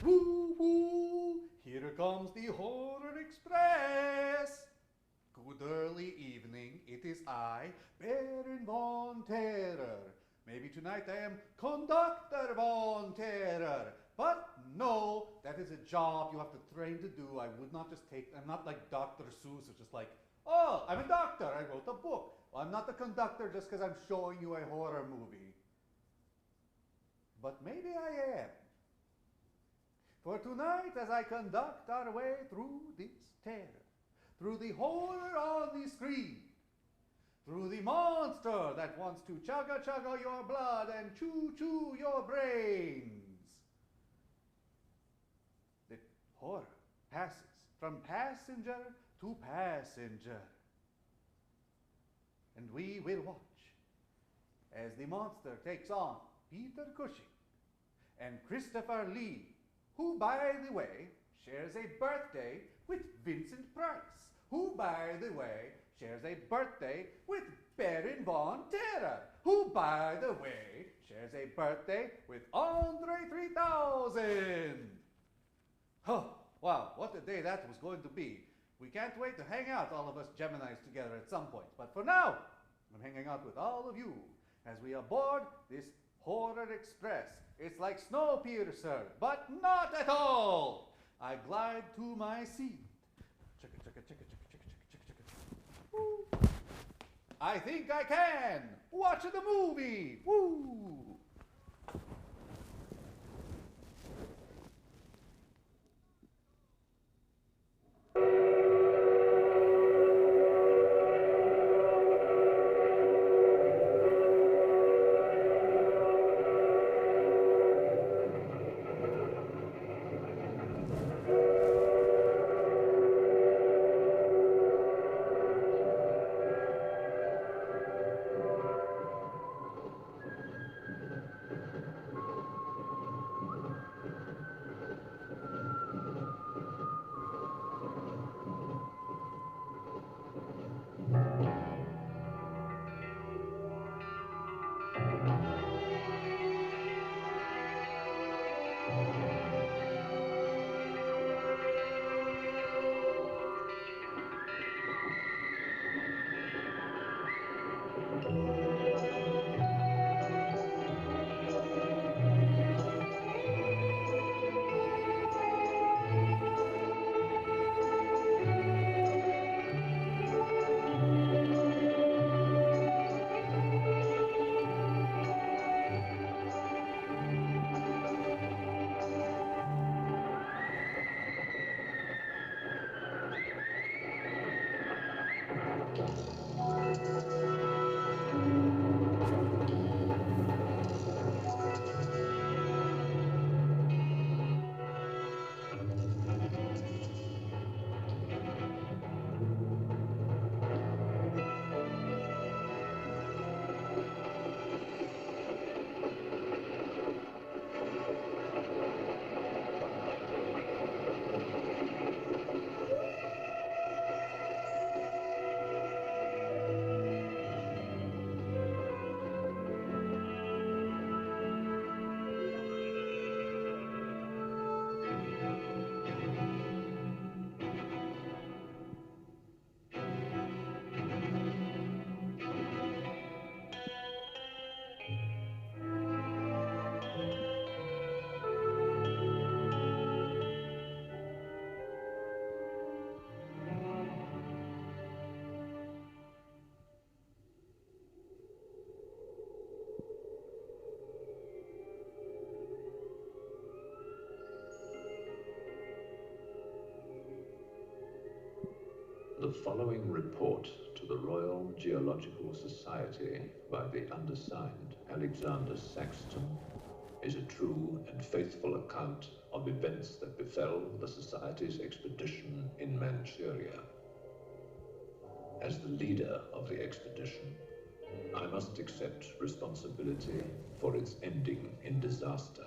Woo woo! Here comes the Horror Express! Good early evening, it is I, Baron Von Terror. Maybe tonight I am Conductor Von Terror. But no, that is a job you have to train to do. I would not just take, I'm not like Dr. Seuss, who's just like, oh, I'm a doctor, I wrote a book. Well, I'm not the conductor just because I'm showing you a horror movie. But maybe I am. For tonight, as I conduct our way through this terror, through the horror on the screen, through the monster that wants to chugga chugga your blood and chew chew your brains, the horror passes from passenger to passenger. And we will watch as the monster takes on Peter Cushing and Christopher Lee, who, by the way, shares a birthday with Vincent Price, who, by the way, shares a birthday with Baron Von Terror, who, by the way, shares a birthday with Andre 3000. Oh, wow, what a day that was going to be. We can't wait to hang out, all of us Geminis together at some point. But for now, I'm hanging out with all of you as we aboard this Horror Express. It's like Snowpiercer, but not at all. I glide to my seat. Chicka, chicka, chicka, chicka, chicka, chicka, chicka. Woo. I think I can. Watch the movie. Woo. The following report to the Royal Geological Society by the undersigned Alexander Saxton is a true and faithful account of events that befell the Society's expedition in Manchuria. As the leader of the expedition, I must accept responsibility for its ending in disaster,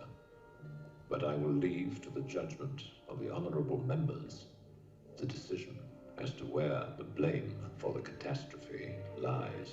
but I will leave to the judgment of the honorable members the decision as to where the blame for the catastrophe lies.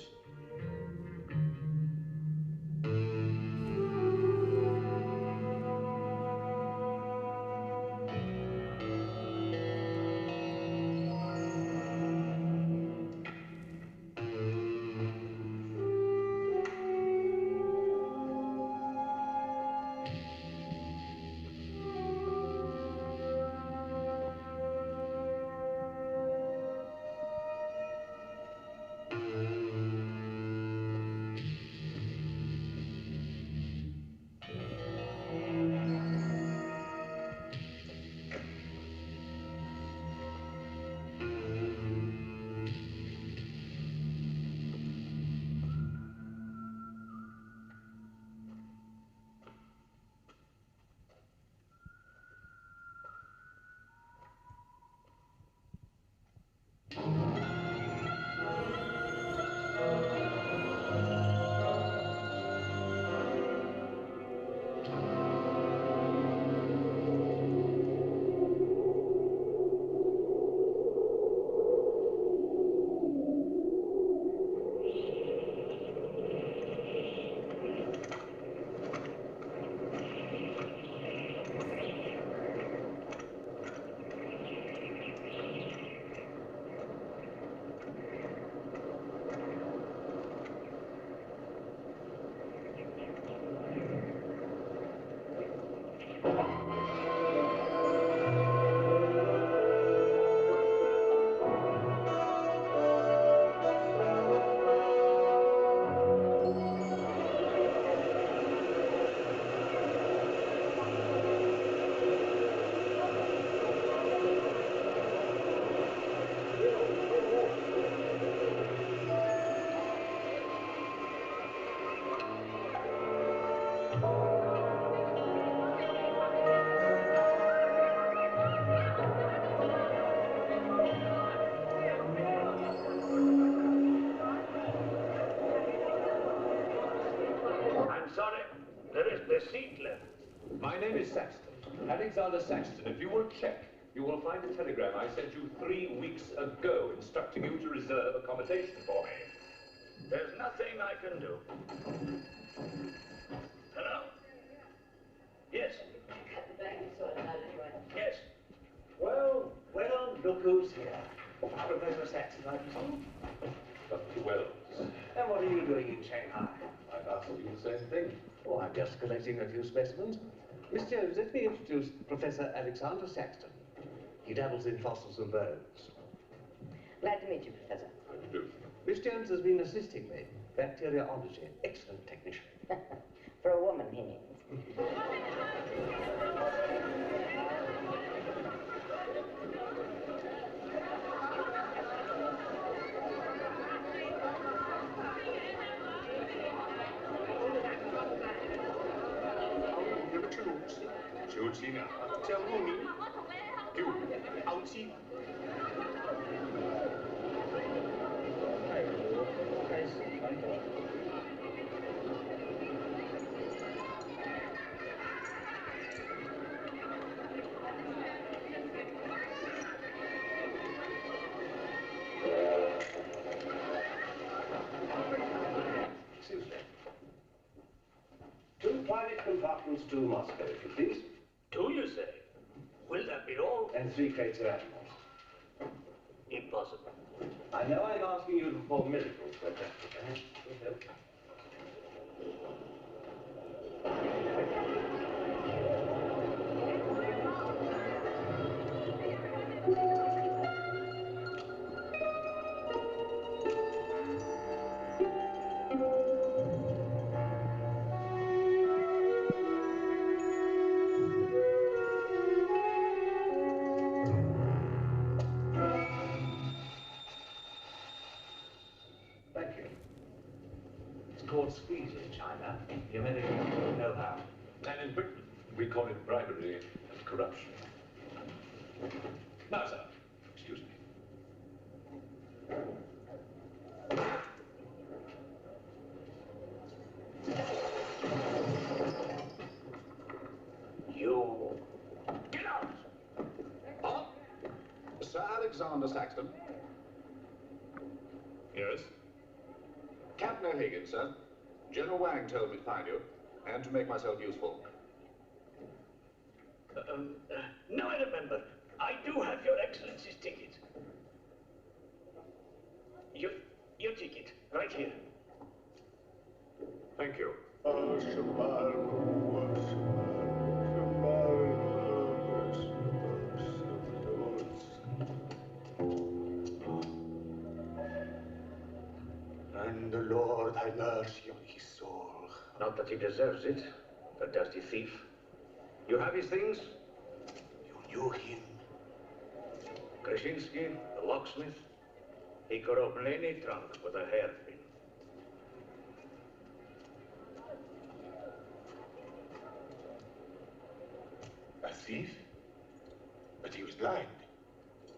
receipt left. My name is Saxton, Alexander Saxton. If you will check, you will find a telegram I sent you 3 weeks ago instructing you to reserve accommodation for me. There's nothing I can do. Hello? Yes. Yes. Well, look who's here. Professor Saxton, I presume? Dr. Wells, And what are you doing in Shanghai? I've asked you the same thing. Oh, I'm just collecting a few specimens. Miss Jones, let me introduce Professor Alexander Saxton. He dabbles in fossils and bones. Glad to meet you, Professor. How do you do? Miss Jones has been assisting me. Bacteriology, excellent technician. For a woman, he means. Excuse me. 2 private compartments to Moscow, if you please. 2, you say? Will that be all? And 3 crates of animals. Impossible. I know I'm asking you to perform miracles, but perhaps it will help. Thank you. It's called squeeze in China. The Americans don't know how. And in Britain, we call it bribery and corruption. Now, sir, excuse me. You... Get out! Oh, Sir Alexander Saxton. Yes? Captain O'Hagan, sir. General Wang told me to find you, and to make myself useful. Now I remember. I do have your Excellency's ticket. Your ticket, right here. Thank you. And the Lord have mercy on his soul. Not that he deserves it, the dusty thief. You have his things? You knew him. Krasinski, the locksmith. He could open any trunk with a hairpin. A thief? But he was blind.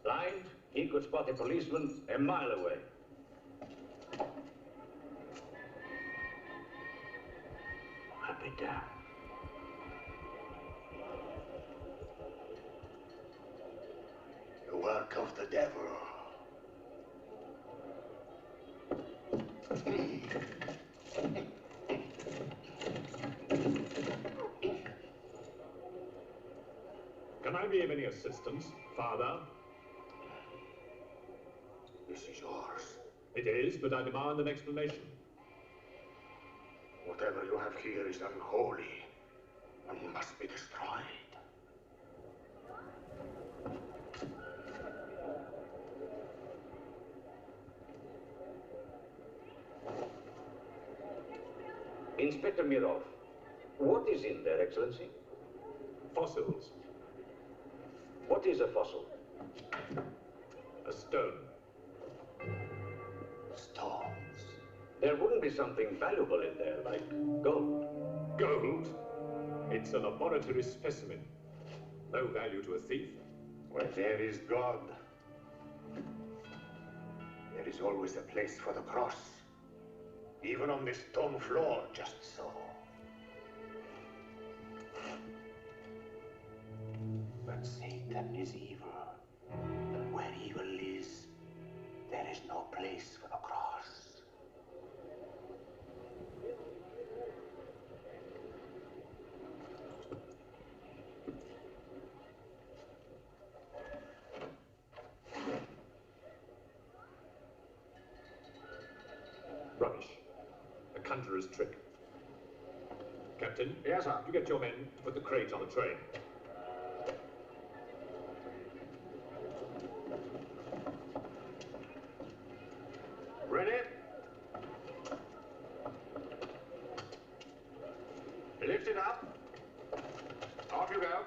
Blind, he could spot a policeman a mile away. I'll be damned. The work of the devil. Can I be of any assistance, Father? This is yours. It is, but I demand an explanation. Whatever you have here is unholy and must be destroyed. Inspector Mirov, what is in there, Excellency? Fossils. What is a fossil? A stone. Stones. There wouldn't be something valuable in there, like gold. Gold? It's a laboratory specimen. No value to a thief. Where there is God, there is always a place for the cross. Even on this stone floor, just so. is evil. And where evil is, there is no place for the cross. Rubbish. A conjurer's trick. Captain? Yes, sir. You get your men to put the crate on the train. Ready? Lift it up. Off you go.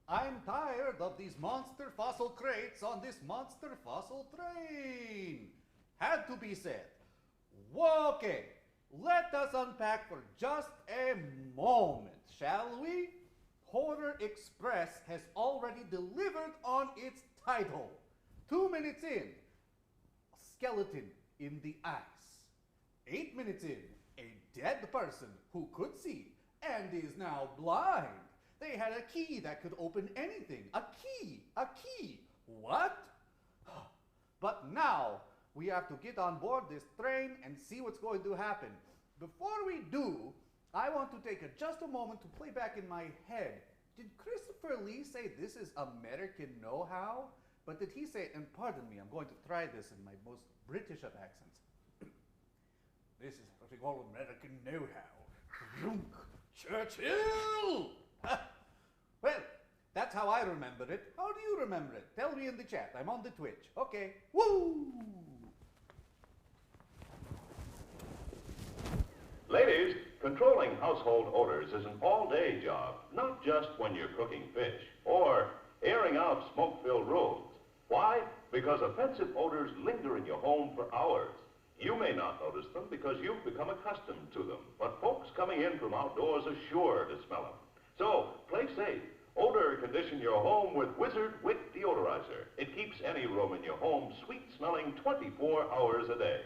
I'm tired of these monster fossil crates on this monster fossil train. Had to be said. Okay, let us unpack for just a moment, shall we? Horror Express has already delivered on its title. 2 minutes in, skeleton in the ice. 8 minutes in, a dead person who could see and is now blind. They had a key that could open anything. A key! A key! What? But now we have to get on board this train and see what's going to happen. Before we do, I want to take just a moment to play back in my head. Did Christopher Lee say this is American know-how? But did he say, and pardon me, I'm going to try this in my most British of accents. This is what we call American know-how. Churchill! Well, that's how I remember it. How do you remember it? Tell me in the chat. I'm on the Twitch. Okay. Woo! Ladies, controlling household odors is an all-day job, not just when you're cooking fish or airing out smoke-filled rooms. Why? Because offensive odors linger in your home for hours. You may not notice them because you've become accustomed to them, but folks coming in from outdoors are sure to smell them. So, play safe. Odor condition your home with Wizard Wick Deodorizer. It keeps any room in your home sweet-smelling 24 hours a day.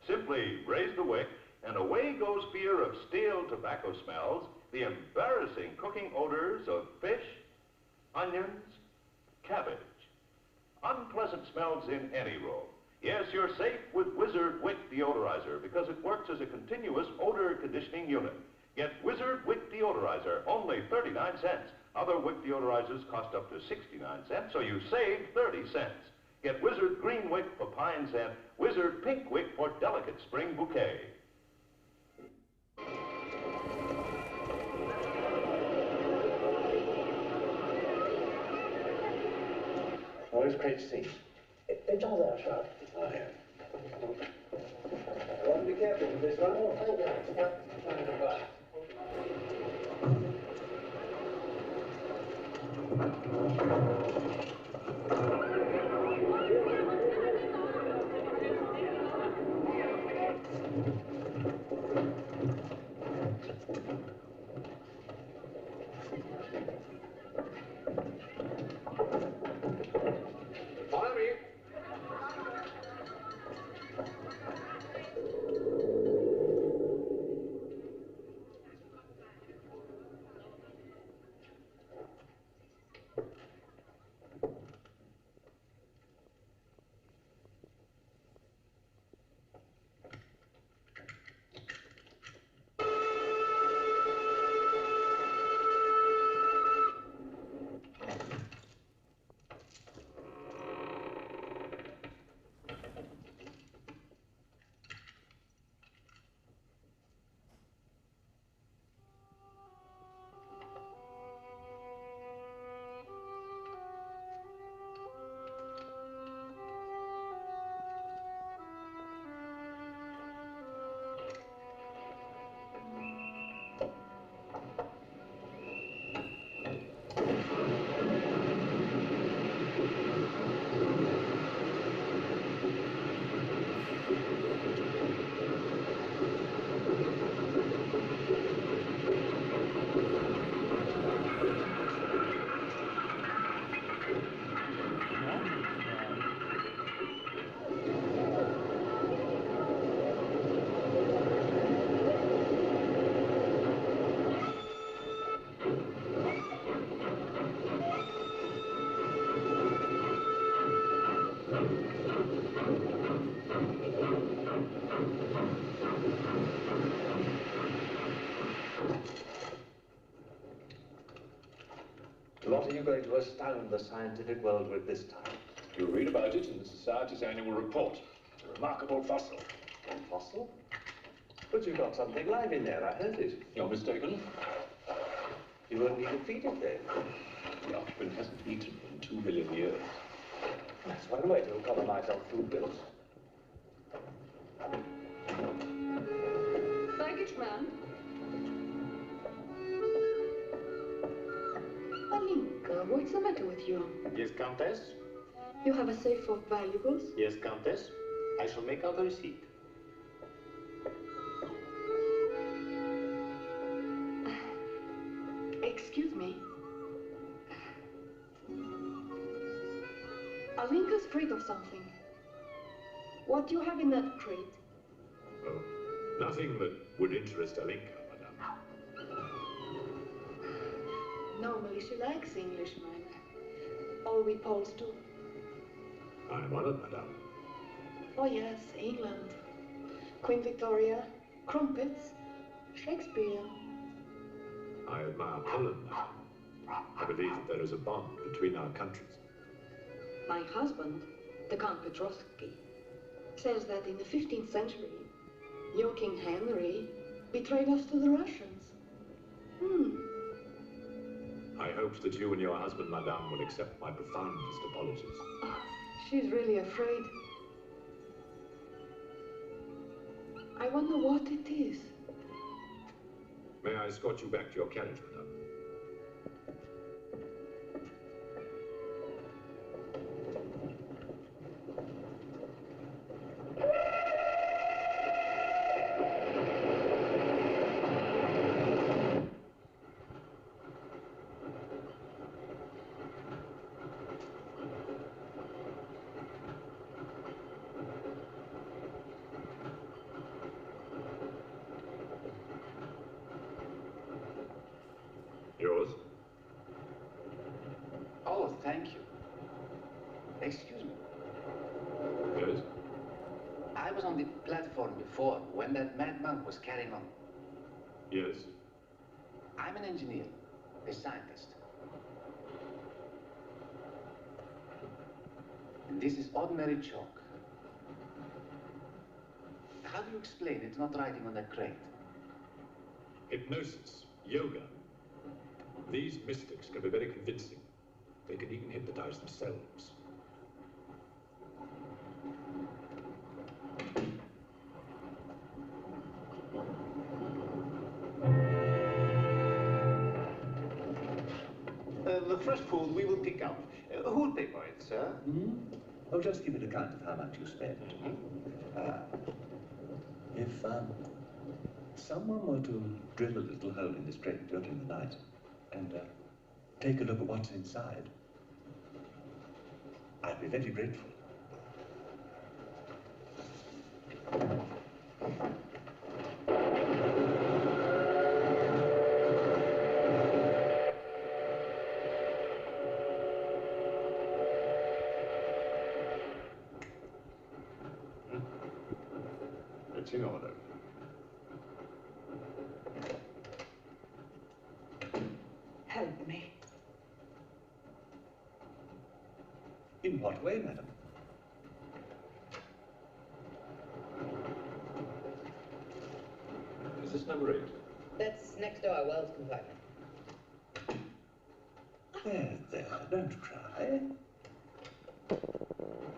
Simply raise the wick, and away goes fear of stale tobacco smells, the embarrassing cooking odors of fish, onions, cabbage. Unpleasant smells in any room. Yes, you're safe with Wizard Wick Deodorizer because it works as a continuous odor conditioning unit. Get Wizard Wick Deodorizer, only 39 cents. Other Wick deodorizers cost up to 69 cents, so you save 30 cents. Get Wizard Green Wick for pine scent, Wizard Pink Wick for delicate spring bouquet. What is crate C? It's all there, sir. Oh, yeah. I want to be careful with this one. Oh, thank you. Yep. Follow me. What are you going to astound the scientific world with this time? You'll read about it in the Society's annual report. It's a remarkable fossil. A fossil? But you've got something live in there, I heard it. You're mistaken. You won't need to feed it then. The occupant hasn't eaten in 2 million years. That's one way to economize on food bills. Baggage man. Alinka, what's the matter with you? Yes, Countess? You have a safe of valuables? Yes, Countess. I shall make out the receipt. Excuse me. Alinka's afraid of something. What do you have in that crate? Oh, nothing that would interest Alinka, madame. Normally she likes Englishmen. All we Poles do. I am honored, madame. Oh yes, England. Queen Victoria, crumpets, Shakespeare. I admire Poland, madame. I believe that there is a bond between our countries. My husband, the Count Petrovsky, says that in the 15th century, your King Henry betrayed us to the Russians. I hope that you and your husband, madame, will accept my profoundest apologies. Oh, she's really afraid. I wonder what it is. May I escort you back to your carriage, madame? Yours? Oh, thank you. Excuse me. Yes? I was on the platform before when that mad monk was carrying on. Yes. I'm an engineer, a scientist. And this is ordinary chalk. How do you explain it's not writing on that crate? Hypnosis, yoga. These mystics can be very convincing. They can even hypnotize themselves. The fresh food we will pick up. Who'll pay for it, sir? Oh, just give an account of how much you spent. If someone were to drill a little hole in this crate during the night and take a look at what's inside, I'd be very grateful. It's in order. Help me. In what way, madam? Is this number 8? That's next to our Wells compartment. There, don't cry.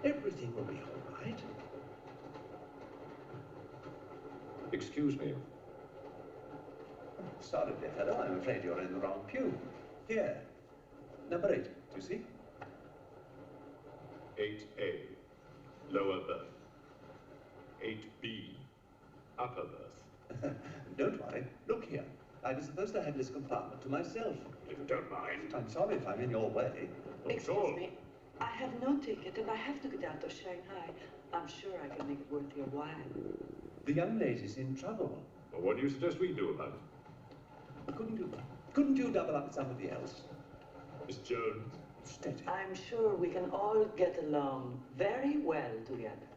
Everything will be all right. Excuse me. Sorry, dear fellow, I'm afraid you're in the wrong pew. Here, number 8, do you see? 8A, lower berth. 8B, upper berth. Don't worry. Look here. I was supposed to have this compartment to myself. If you don't mind. I'm sorry if I'm in your way. Excuse me. I have no ticket and I have to get out of Shanghai. I'm sure I can make it worth your while. The young lady's in trouble. Well, what do you suggest we do about it? Couldn't you double up with somebody else? Miss Jones? Steady. I'm sure we can all get along very well together.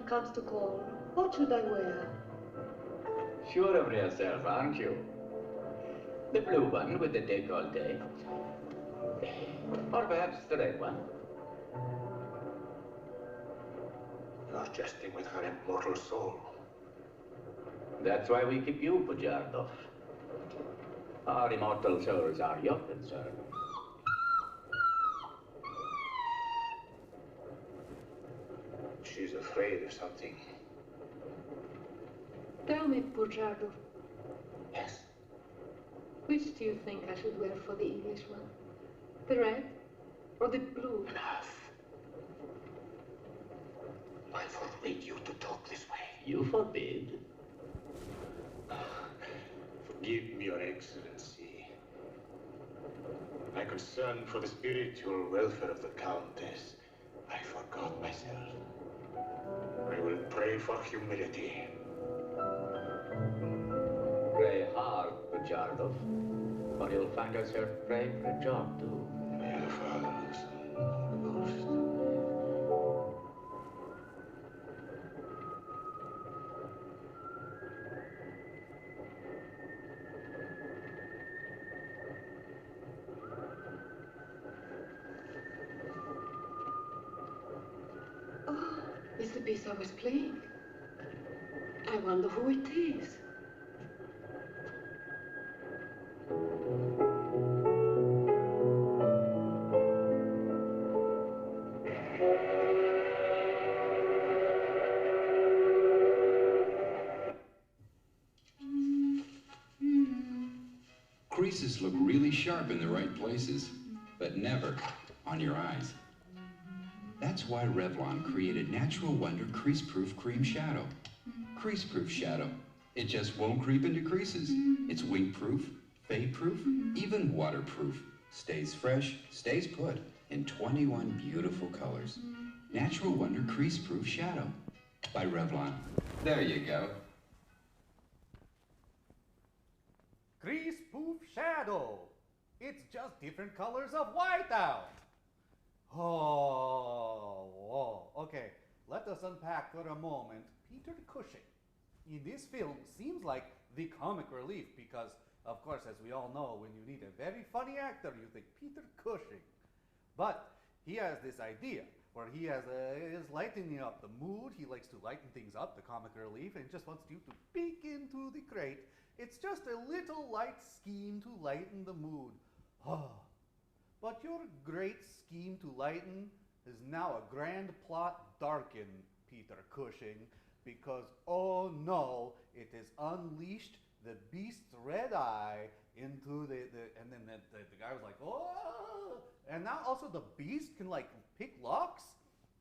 Revlon comes to call, what should I wear? Sure of yourself, aren't you? The blue one with the décolleté. Or perhaps the red one. You're jesting with her immortal soul. That's why we keep you, Pujardov. Our immortal souls are your concern. She's afraid of something. Tell me, Pujardov, Yes. which do you think I should wear for the English one? The red or the blue? Enough. I forbid you to talk this way. You forbid? Forgive me, Your Excellency. My concern for the spiritual welfare of the Countess, I forgot myself. I will pray for humility. Pray hard, Pujardov, or you'll find yourself praying for a job, too. May the Father, the Son, and the Ghost. Oh, it's the piece I was playing. I wonder who it is. Creases look really sharp in the right places, but never on your eyes. That's why Revlon created Natural Wonder Crease-Proof Cream Shadow. Crease-Proof Shadow. It just won't creep into creases. It's wing-proof, fade-proof, even waterproof. Stays fresh, stays put in 21 beautiful colors. Natural Wonder Crease-Proof Shadow by Revlon. There you go. Crease-proof shadow. It's just different colors of whiteout. Oh, okay. Let us unpack for a moment Peter Cushing. In this film, seems like the comic relief because, of course, as we all know, when you need a very funny actor, you think Peter Cushing. But he has this idea where he is lightening up the mood. He likes to lighten things up, the comic relief, and just wants you to peek into the crate. It's just a little light scheme to lighten the mood. Oh. But your great scheme to lighten is now a grand plot darken, Peter Cushing, because, oh no, it has unleashed the beast's red eye into and then the guy was like, oh, and now also the beast can like pick locks,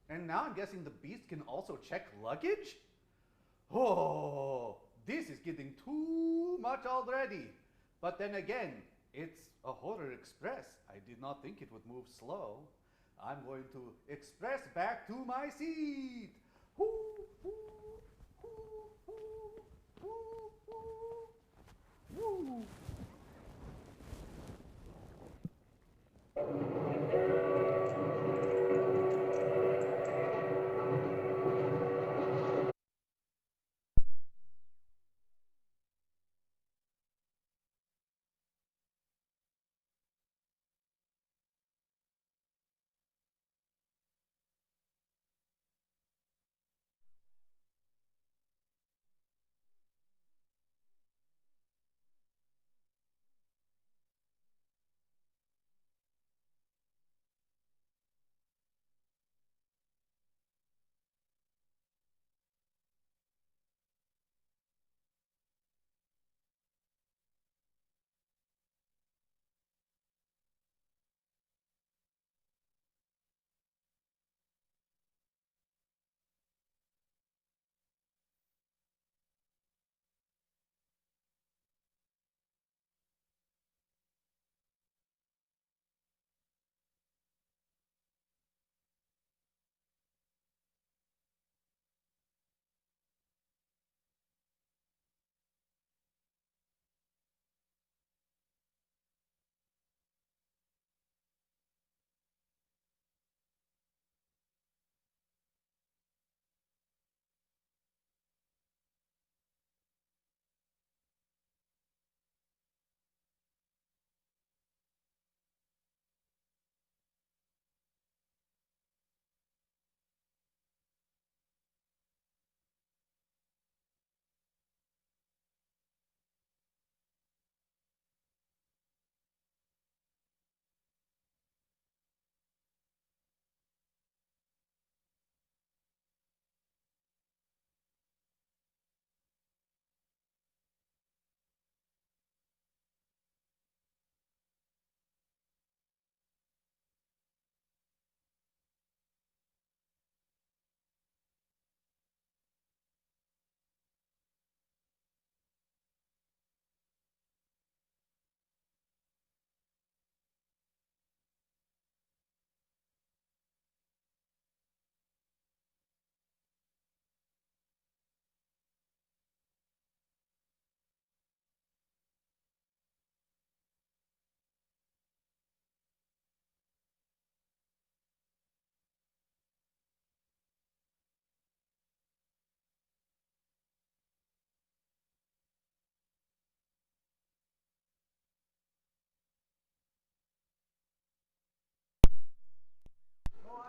and now I'm guessing the beast can also check luggage? Oh, this is getting too much already. But then again, it's a horror express. I did not think it would move slow. I'm going to express back to my seat. Hoo, hoo, hoo, hoo, hoo, hoo, woo.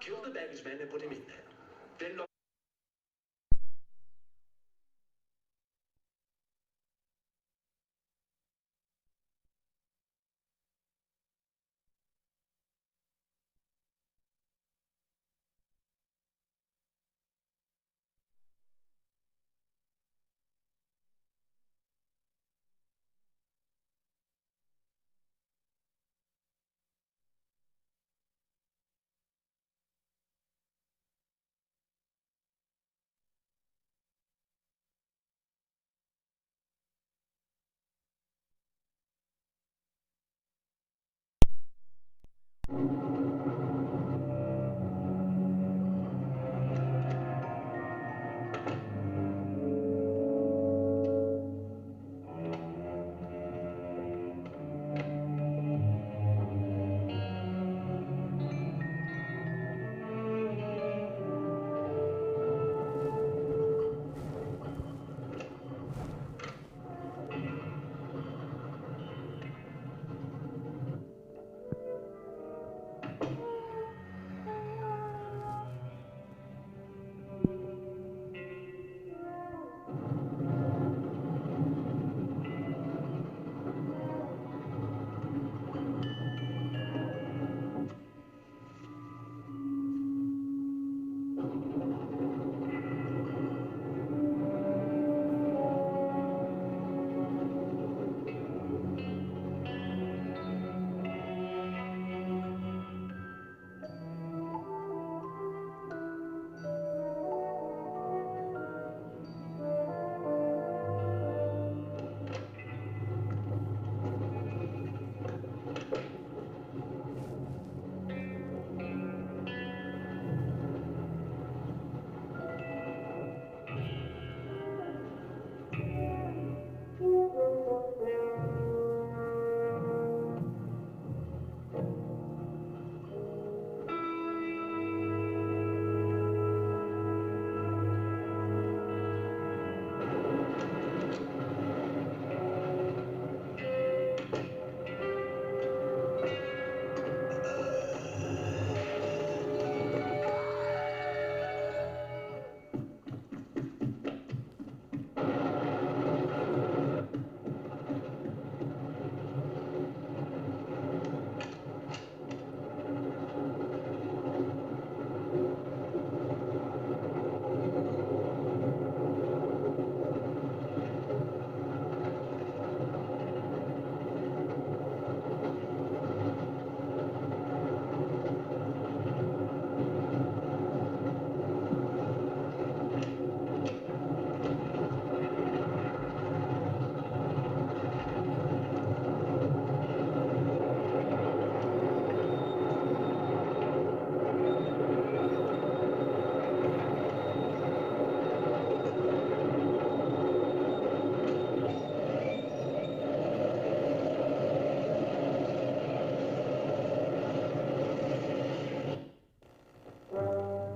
Kill the baggage man and put him in there. Then lock.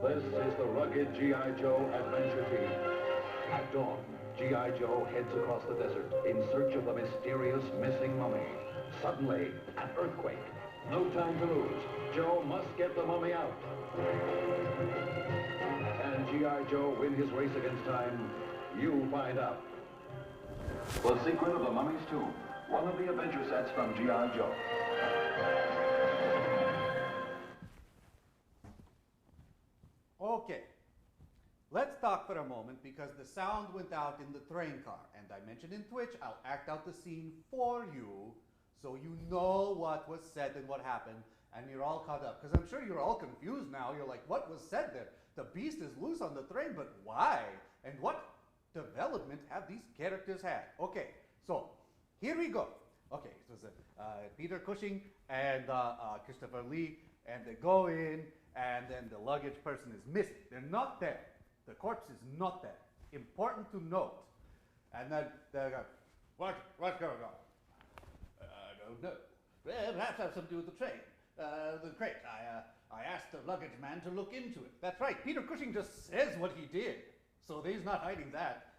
This is the rugged G.I. Joe adventure team. At dawn, G.I. Joe heads across the desert in search of the mysterious missing mummy. Suddenly, an earthquake. No time to lose. Joe must get the mummy out. Can G.I. Joe win his race against time? You find out. The Secret of the Mummy's Tomb. One of the adventure sets from G.I. Joe. Okay, let's talk for a moment because the sound went out in the train car, and I mentioned in Twitch I'll act out the scene for you so you know what was said and what happened, and you're all caught up. Because I'm sure you're all confused now. You're like, what was said there? The beast is loose on the train, but why? And what development have these characters had? Okay, so here we go. Okay, it was Peter Cushing and Christopher Lee, and they go in, and then the luggage person is missing. They're not there. The corpse is not there. Important to note. And then they go, what's going on? I don't know. Well, perhaps have something to do with the train. The crate. I asked the luggage man to look into it. That's right. Peter Cushing just says what he did. So he's not hiding that.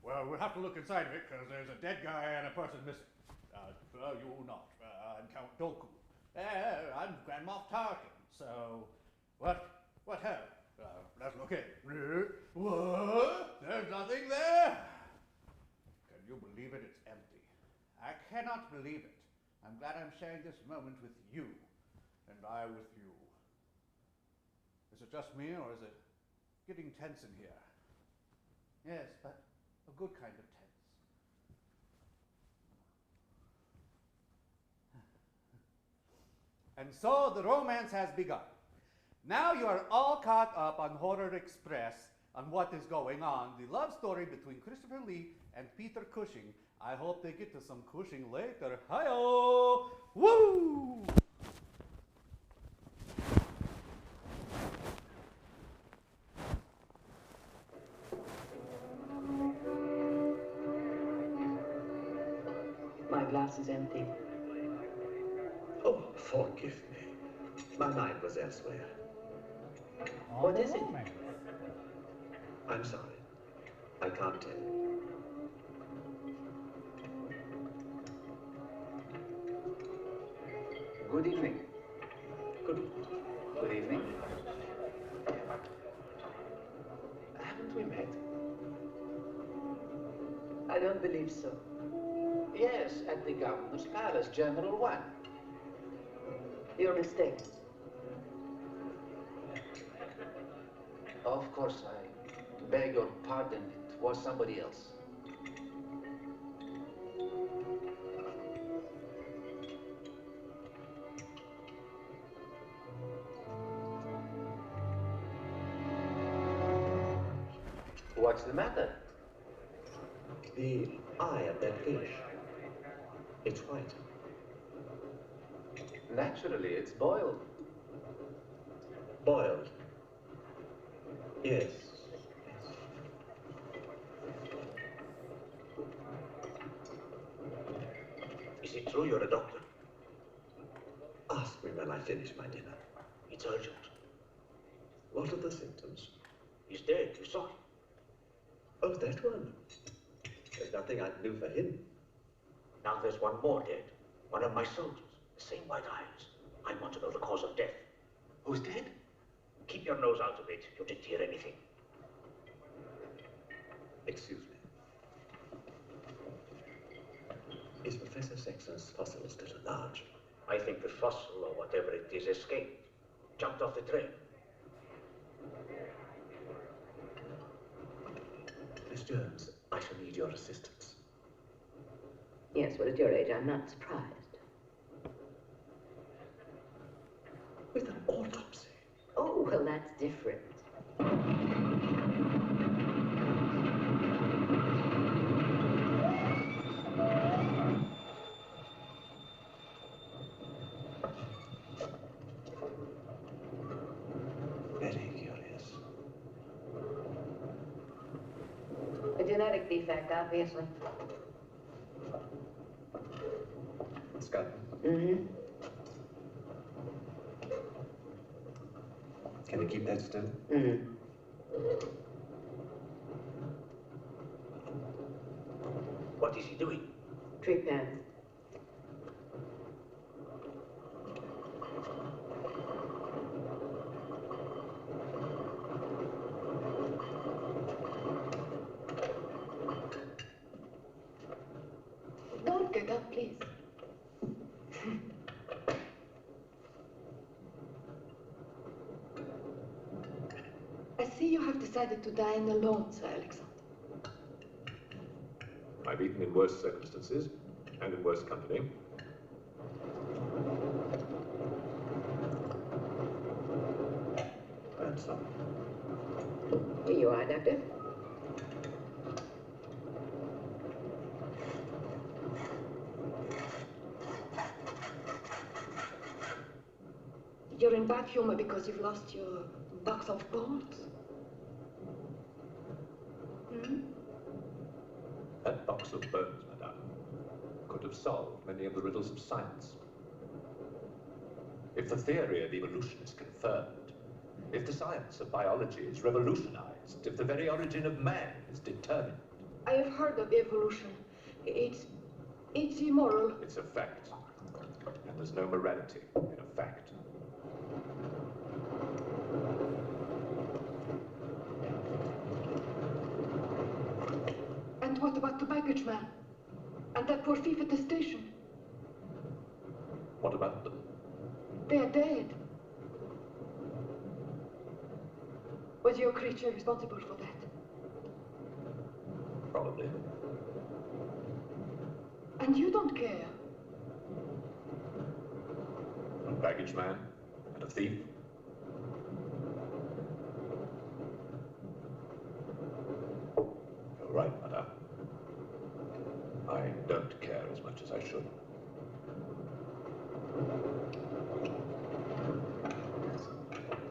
Well, we'll have to look inside of it because there's a dead guy and a person missing. You not. I'm Count Dooku. I'm Grand Moff Tarkin, so what ho? Let's look in. What? There's nothing there. Can you believe it? It's empty. I cannot believe it. I'm glad I'm sharing this moment with you, and I with you. Is it just me, or is it getting tense in here? Yes, but a good kind of tense. And so the romance has begun. Now you are all caught up on Horror Express on what is going on, the love story between Christopher Lee and Peter Cushing. I hope they get to some Cushing later. Hi-oh! Woo! My glass is empty. Oh, forgive me. My mind was elsewhere. What is it? I'm sorry. I can't tell you. Good evening. Good. Good evening. Haven't we met? I don't believe so. Yes, at the Governor's Palace, General Wang. You're mistaken. Of course, I beg your pardon. It was somebody else. What's the matter? The eye of that fish. It's white. Naturally, it's boiled. Boiled. Yes. Is it true you're a doctor? Ask me when I finish my dinner. It's urgent. What are the symptoms? He's dead, you saw him. Oh, that one. There's nothing I can do for him. Now there's one more dead. One of my soldiers. The same white eyes. I want to know the cause of death. Who's dead? Keep your nose out of it. You didn't hear anything. Excuse me. Is Professor Saxon's fossil still at large? I think the fossil, or whatever it is, escaped. Jumped off the train. Miss Jones, I shall need your assistance. Yes, well, at your age, I'm not surprised. With an autopsy. Oh, well, that's different. Very curious. A genetic defect, obviously. Scott. Mm-hmm. Can you keep that still? Mm-hmm. What is he doing? Tree pans. Don't get up, please. I see you have decided to dine alone, Sir Alexander. I've eaten in worse circumstances and in worse company. And so. Here you are, Doctor. You're in bad humor because you've lost your box of bolts? Hmm? That box of bones, madame, could have solved many of the riddles of science. If the theory of evolution is confirmed, if the science of biology is revolutionized, if the very origin of man is determined. I have heard of evolution. It's immoral. It's a fact. And there's no morality in a fact. And what about the baggage man? And that poor thief at the station? What about them? They are dead. Was your creature responsible for that? Probably. And you don't care? A baggage man and a thief? You're right, madame. I don't care as much as I should.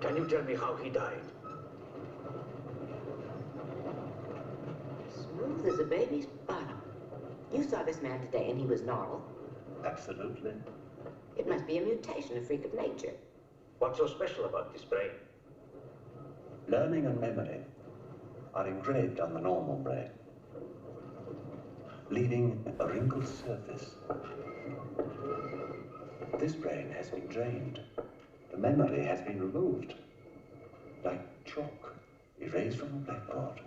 Can you tell me how he died? Smooth as a baby's bottom. You saw this man today and he was normal. Absolutely. It must be a mutation, a freak of nature. What's so special about this brain? Learning and memory are engraved on the normal brain, leaving a wrinkled surface. This brain has been drained. The memory has been removed, like chalk erased from a blackboard.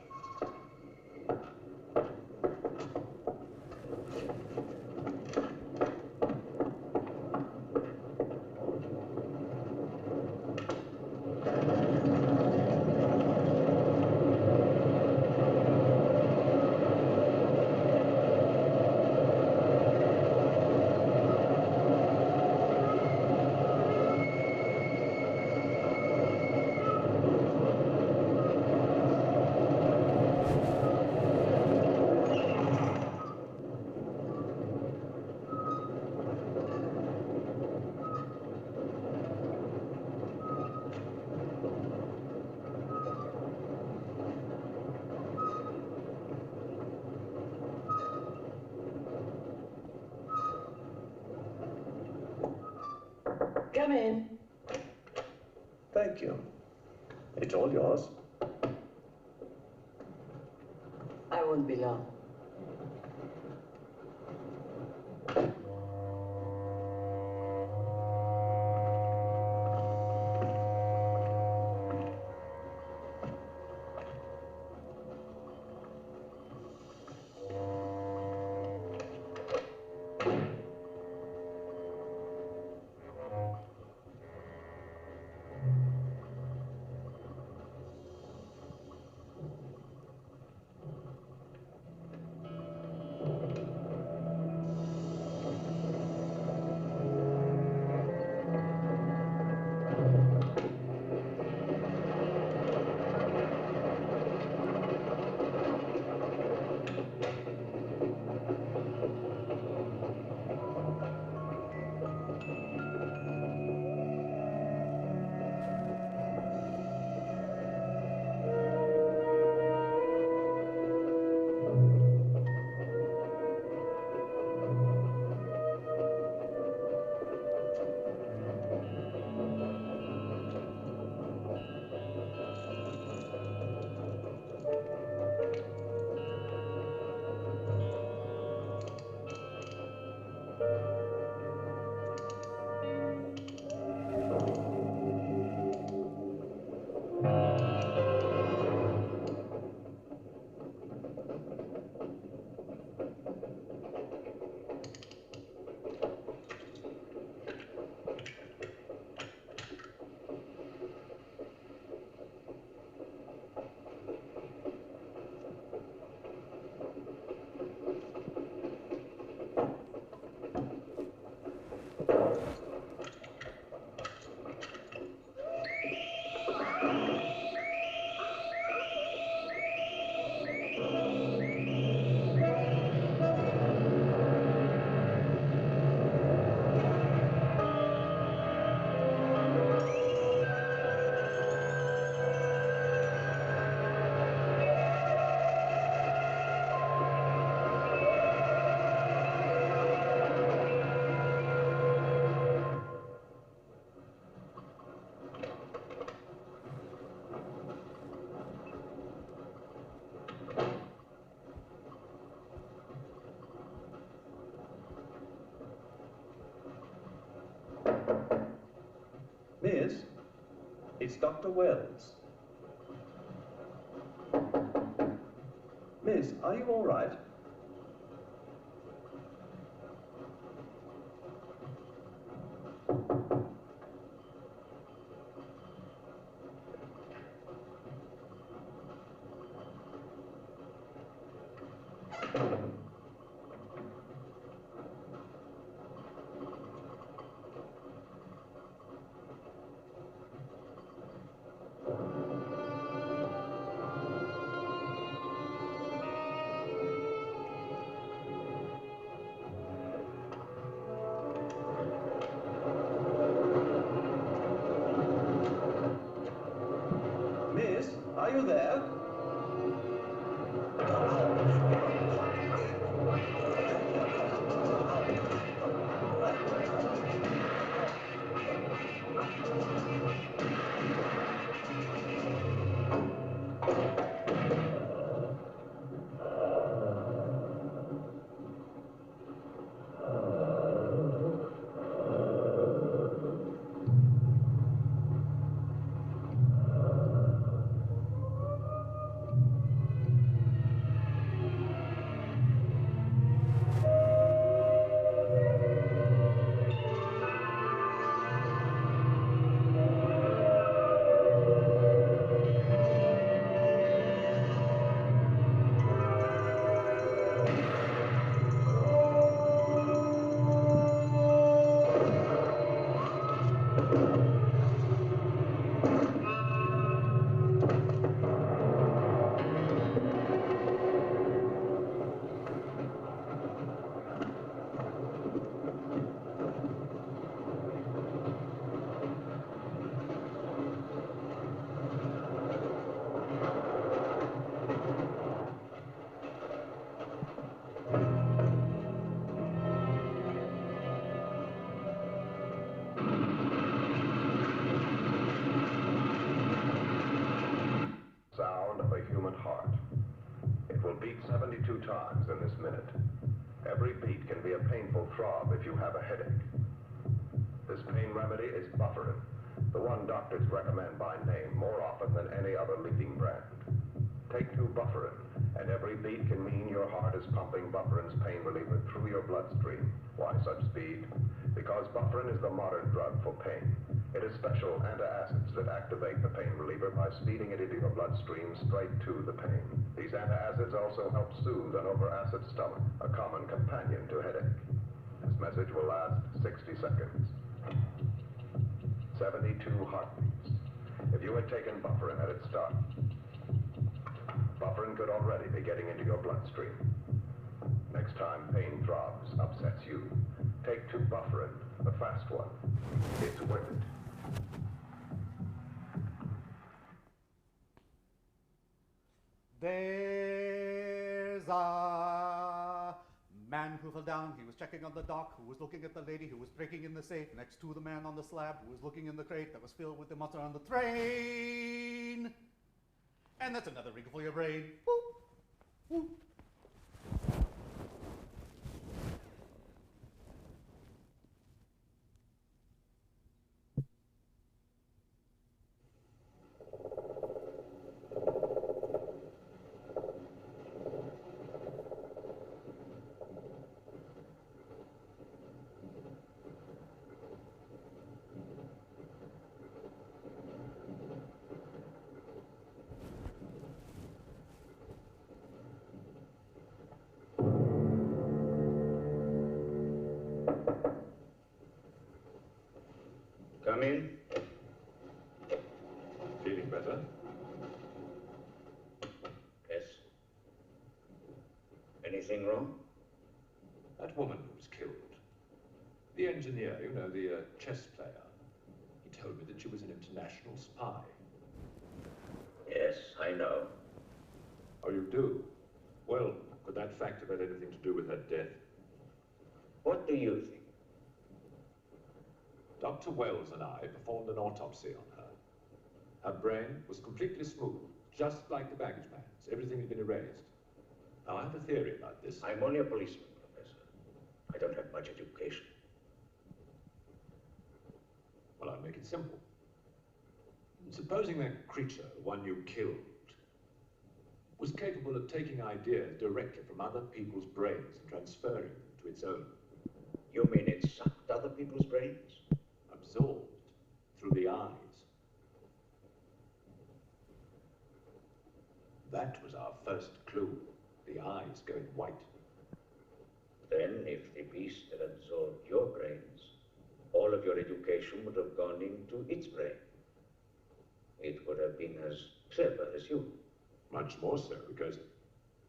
Come in. Thank you. It's all yours. I won't be long. Miss, it's Dr. Wells. Miss, are you all right? Miss, are you there? Sound of a human heart. It will beat 72 times in this minute. Every beat can be a painful throb if you have a headache. This pain remedy is Bufferin, the one doctors recommend by name more often than any other leading brand. Take 2 Bufferin, and every beat can mean your heart is pumping Bufferin's pain reliever through your bloodstream. Why such speed? Because Bufferin is the modern drug for pain. It is special antacids that activate the pain reliever by speeding it into your bloodstream straight to the pain. These antacids also help soothe an over-acid stomach, a common companion to headache. This message will last 60 seconds. 72 heartbeats. If you had taken Bufferin at its start, Bufferin could already be getting into your bloodstream. Next time pain throbs, upsets you, take 2 Bufferin, the fast one. It's worth it. There's a man who fell down. He was checking on the dock, who was looking at the lady who was breaking in the safe next to the man on the slab who was looking in the crate that was filled with the monster on the train. And that's another wrinkle for your brain. Whoop, whoop. Come in. Feeling better? Yes. Anything wrong? That woman who was killed. The engineer, you know, the chess player. He told me that she was an international spy. Yes, I know. Oh, you do? Well, could that fact have had anything to do with her death? What do you think? Dr. Wells and I performed an autopsy on her. Her brain was completely smooth, just like the baggage man's. Everything had been erased. Now, I have a theory about this. I'm only a policeman, Professor. I don't have much education. simple. Supposing that creature, the one you killed, was capable of taking ideas directly from other people's brains and transferring them to its own. You mean it sucked other people's brains? Absorbed through the eyes. That was our first clue. The eyes going white. Then, if the beast had absorbed your brains, all of your education would have gone into its brain. It would have been as clever as you. Much more so, because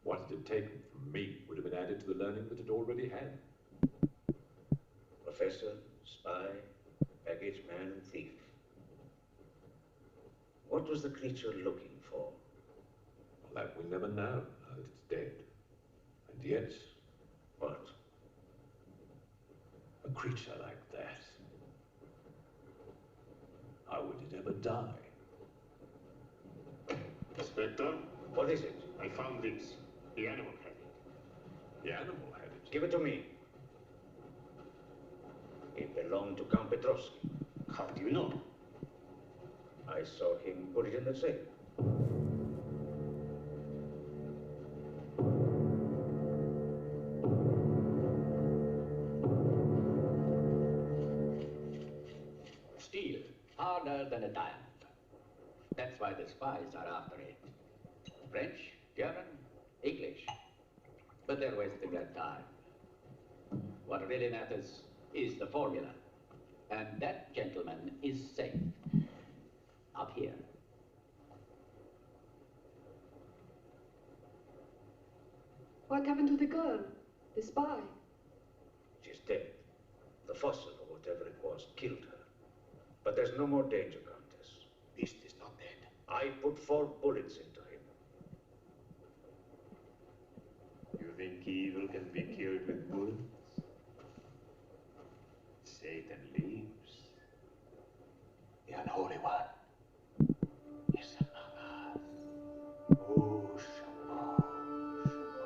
what it had taken from me would have been added to the learning that it already had. Professor, spy, baggage man, and thief. What was the creature looking for? Well, that we never know, now that it's dead. And yet... What? A creature like that. How would it ever die? Inspector? What is it? I found this. The animal had it. The animal had it? Give it to me. It belonged to Count Petrovsky. How do you know? I saw him put it in the safe. Steel, harder than a diamond. That's why the spies are after it. French, German, English. But they're wasting their time. What really matters is the formula. And that gentleman is safe. Up here. What happened to the girl? The spy? She's dead. The fossil, or whatever it was, killed her. But there's no more danger, Countess. Beast is not dead. I put 4 bullets into him. You think evil can be killed with bullets? Satan lives. The unholy one is among us. Oh, Shamo, Shamo,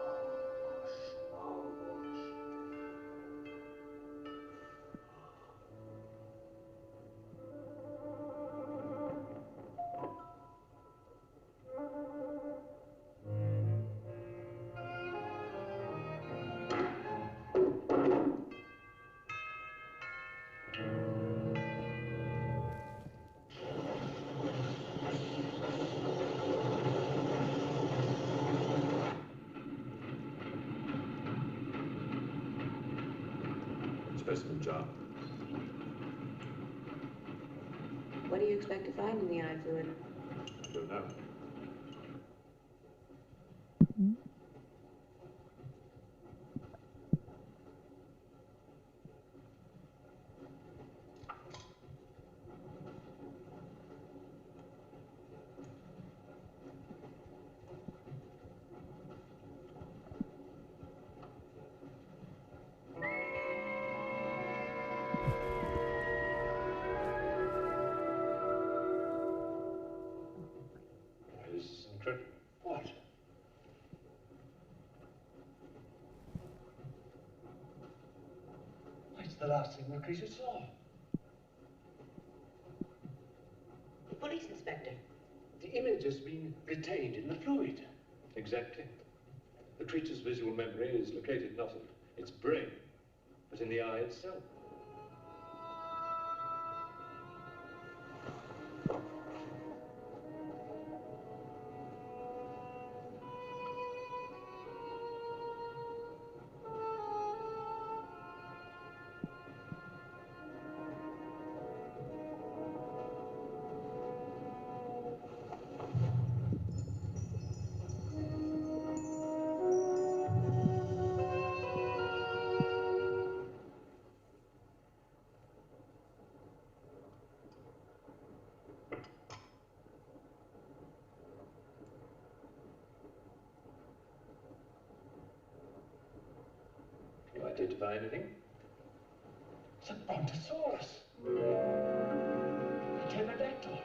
Specimen jar. What do you expect to find in the eye fluid? I don't know. What? It's the last thing the creature saw. The police inspector. The image has been retained in the fluid. Exactly. The creature's visual memory is located not in its brain, but in the eye itself. You identify anything? It's a brontosaurus. A pterodactyl.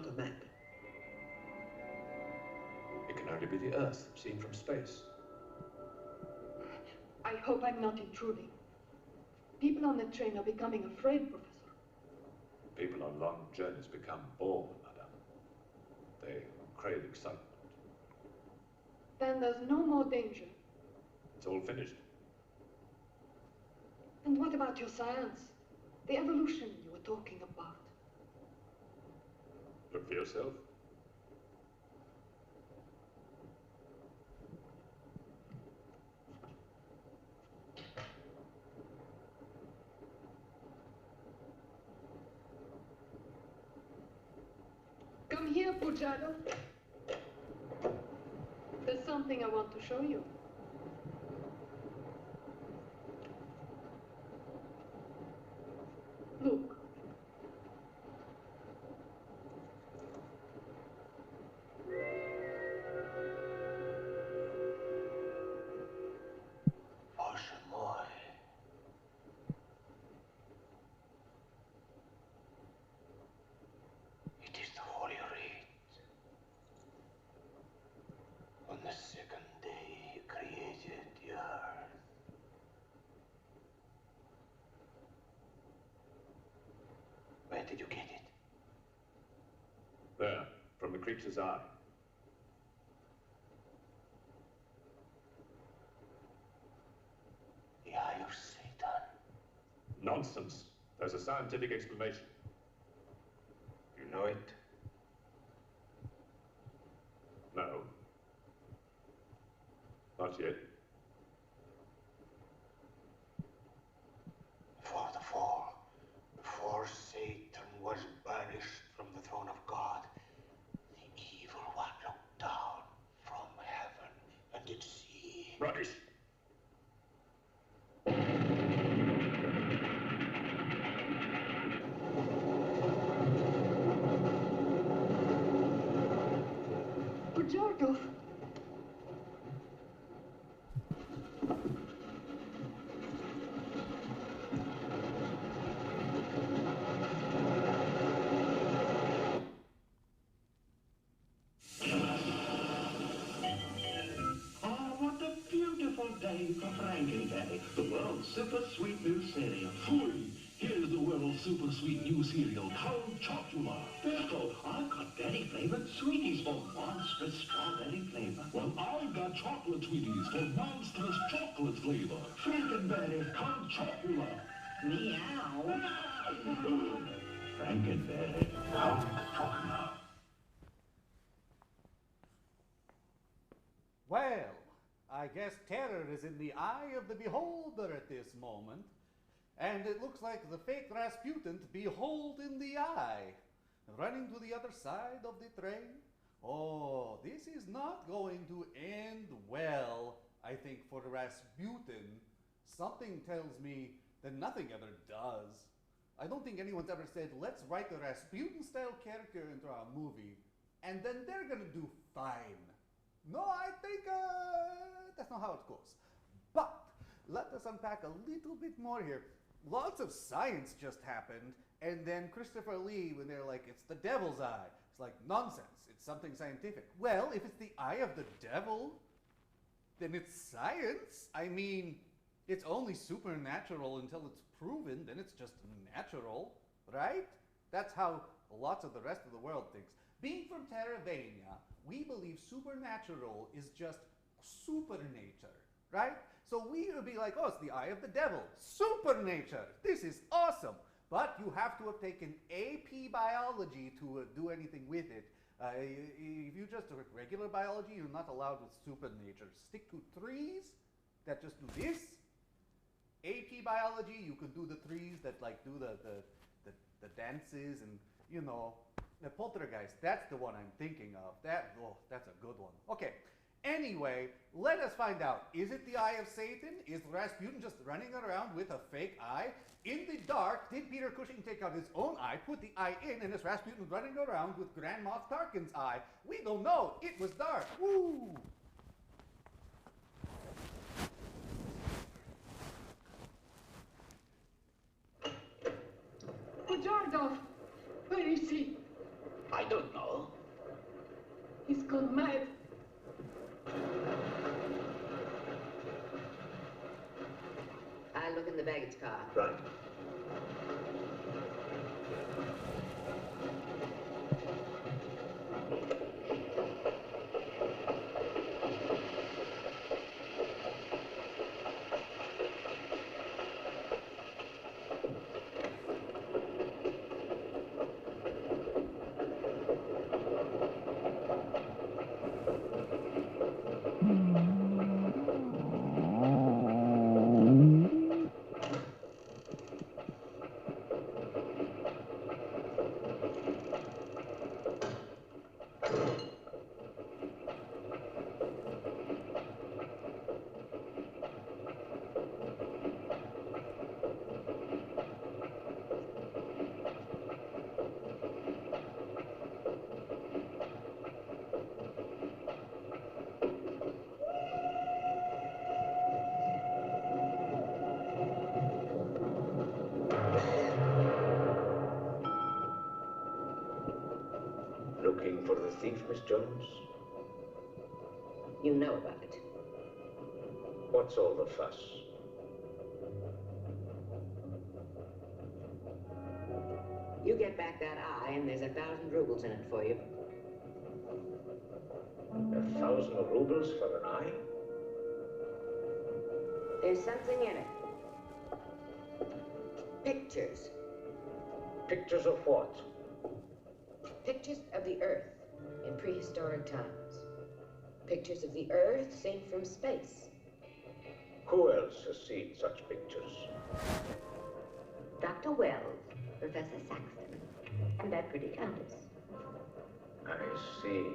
not a map. It can only be the Earth, seen from space. I hope I'm not intruding. People on the train are becoming afraid, Professor. People on long journeys become bored, madame. They crave excitement. Then there's no more danger. It's all finished. And what about your science? The evolution you were talking about? Look for yourself. Come here, Pujado. There's something I want to show you. Look. Oshamoy. It is the Holy Rite. On the second day, he created the earth. Where did you get it? There, from the creature's eye. The Eye of Satan. Nonsense. There's a scientific explanation. You know it? No. Not yet. Before the fall, before Satan was banished from the throne of God, the evil one looked down from heaven and did see. Rubbish! Pujardov. Oh, what a beautiful day for Frankenberry, the world's super sweet new cereal. Fui! Here's the world's super sweet new cereal, Count Chocula. Berto, I've got berry-flavored sweeties for monstrous strawberry flavor. Well, I've got chocolate sweeties for monstrous chocolate flavor. Frankenberry, Count Chocula. meow. Frankenberry, Count Chocula. Well, I guess terror is in the eye of the beholder at this moment. And it looks like the fake Rasputin behold in the eye, running to the other side of the train. Oh, this is not going to end well, I think, for Rasputin. Something tells me that nothing ever does. I don't think anyone's ever said, let's write a Rasputin-style character into our movie, and then they're gonna do fine. No, I think that's not how it goes. But let us unpack a little bit more here. Lots of science just happened, and then Christopher Lee, when they're like, it's the devil's eye, it's like, nonsense, it's something scientific. Well, if it's the eye of the devil, then it's science. I mean, it's only supernatural until it's proven, then it's just natural, right? That's how lots of the rest of the world thinks. Being from Terravania, we believe supernatural is just supernature, right? So we would be like, oh, it's the eye of the devil. Supernature. This is awesome. But you have to have taken AP biology to do anything with it. If you just took regular biology, you're not allowed with supernature. Stick to trees that just do this. AP biology, you can do the trees that like do the dances and, you know, the poltergeist. That's the one I'm thinking of. That's a good one. Okay. Anyway, let us find out. Is it the eye of Satan? Is Rasputin just running around with a fake eye? In the dark, did Peter Cushing take out his own eye, put the eye in, and is Rasputin running around with Grand Moff Tarkin's eye? We don't know. It was dark. Woo! Pujardov, where is he? I don't know. in the baggage car. Right. Looking for the thief, Miss Jones? You know about it. What's all the fuss? You get back that eye, and there's 1,000 rubles in it for you. 1,000 rubles for an eye? There's something in it. Pictures. Pictures of what? Pictures of the Earth in prehistoric times. Pictures of the Earth seen from space. Who else has seen such pictures? Dr. Wells, Professor Saxton, and that pretty countess. I see.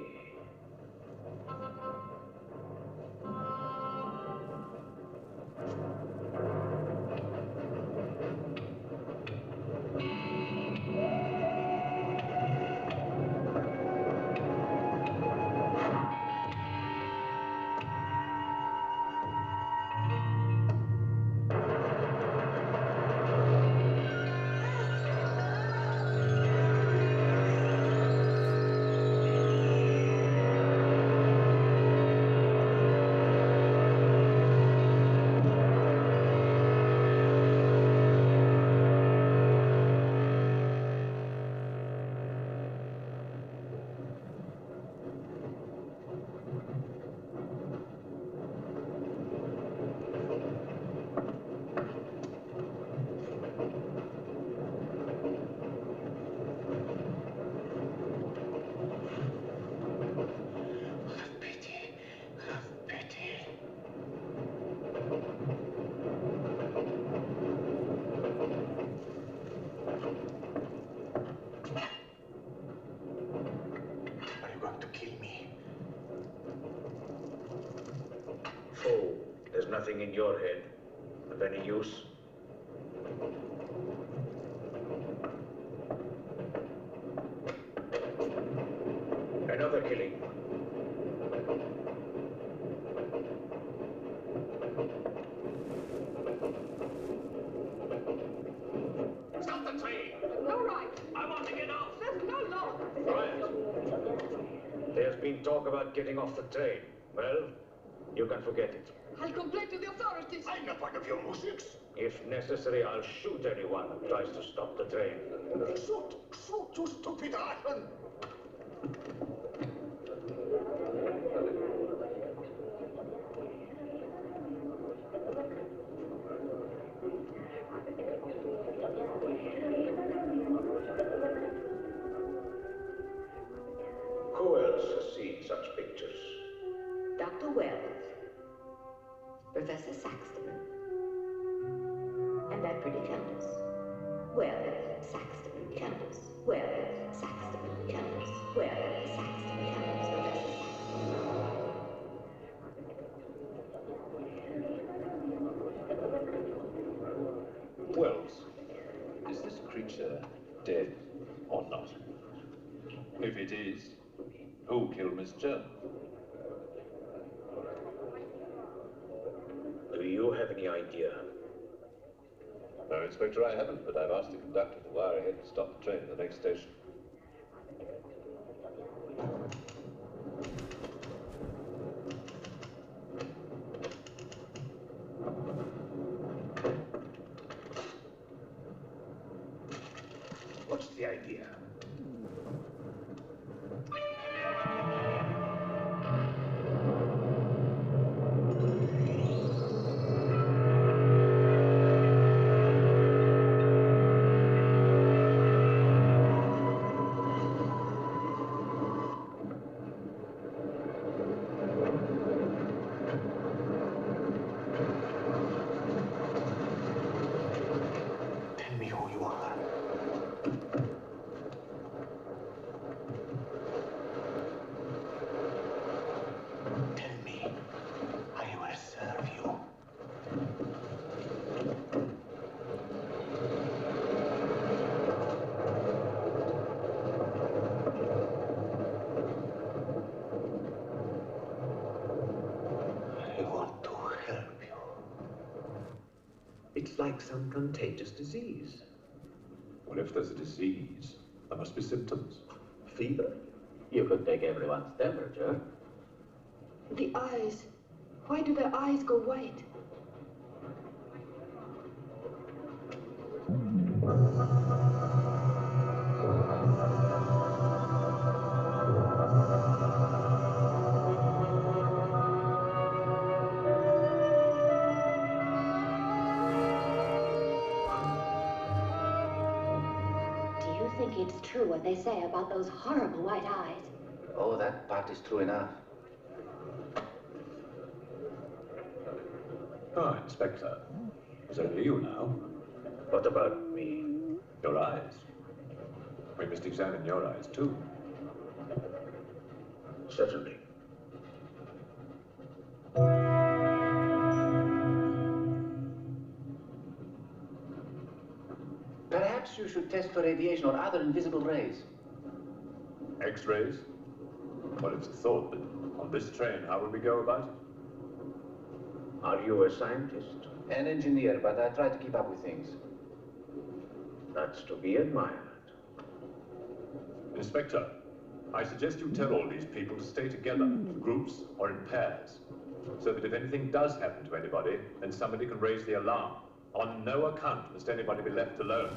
Fool, there's nothing in your head of any use. Another killing. Stop the train! No right. I want to get off. There's no law. Quiet. There's been talk about getting off the train. Well, you can forget it. I'll complain to the authorities. I'm not one of your musics. If necessary, I'll shoot anyone who tries to stop the train. Shoot, you stupid Russian! Who else has seen such pictures? Dr. Wells, Professor Saxton, and that pretty countess. Wells, Saxton, countess. Wells, Saxton, countess. Wells, Saxton, countess. Professor Wells, is this creature dead or not? If it is, who killed Miss Jones? Do you have any idea? No, Inspector, I haven't, but I've asked the conductor to wire ahead and stop the train at the next station. It's like some contagious disease. Well, if there's a disease, there must be symptoms. Fever? You could take everyone's temperature. The eyes. Why do their eyes go white? Do you think it's true what they say about those horrible white eyes? Oh, that part is true enough. Ah, Inspector. It's only you now. What about me? Your eyes. We must examine your eyes, too. Certainly. Perhaps you should test for radiation or other invisible rays. X-rays? Well, it's a thought, but on this train, how will we go about it? Are you a scientist? An engineer, but I try to keep up with things. That's to be admired. Inspector, I suggest you tell all these people to stay together, in groups or in pairs, so that if anything does happen to anybody, then somebody can raise the alarm. On no account must anybody be left alone.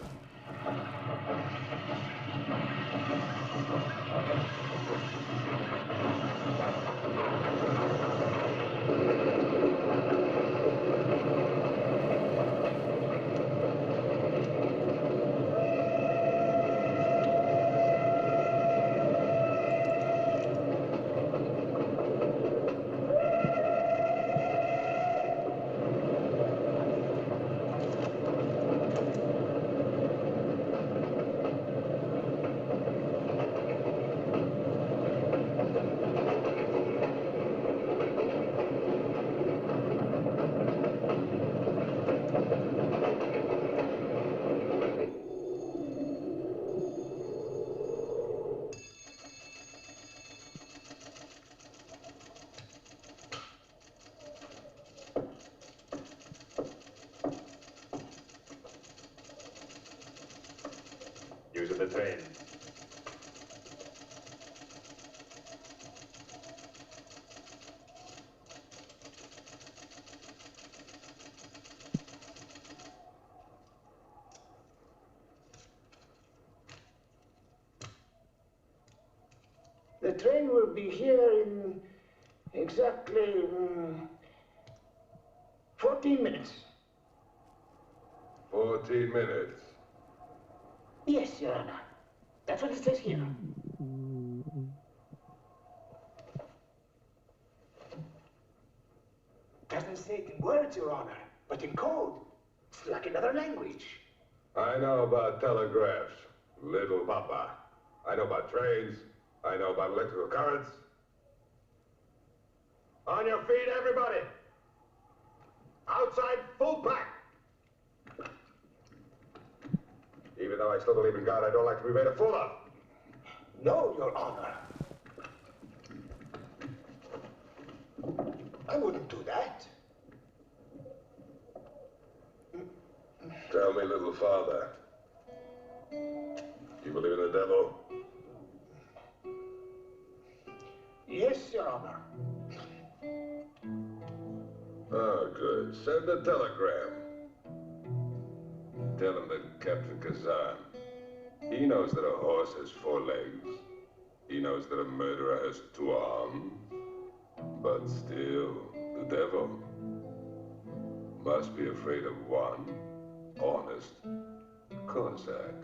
Using the train. The train will be here in exactly 14 minutes. 14 minutes. Yes, Your Honor. That's what it says here. Doesn't say it in words, Your Honor, but in code. It's like another language. I know about telegraphs, little papa. I know about trains. I know about electrical currents. On your feet, everybody! Outside, full pack! Even though I still believe in God, I don't like to be made a fool of. No, Your Honor. I wouldn't do that. Tell me, little father. You believe in the devil? Yes, Your Honor. Oh, good. Send a telegram. Tell him that Captain Kazan, he knows that a horse has 4 legs. He knows that a murderer has 2 arms. But still, the devil must be afraid of one honest Cossack.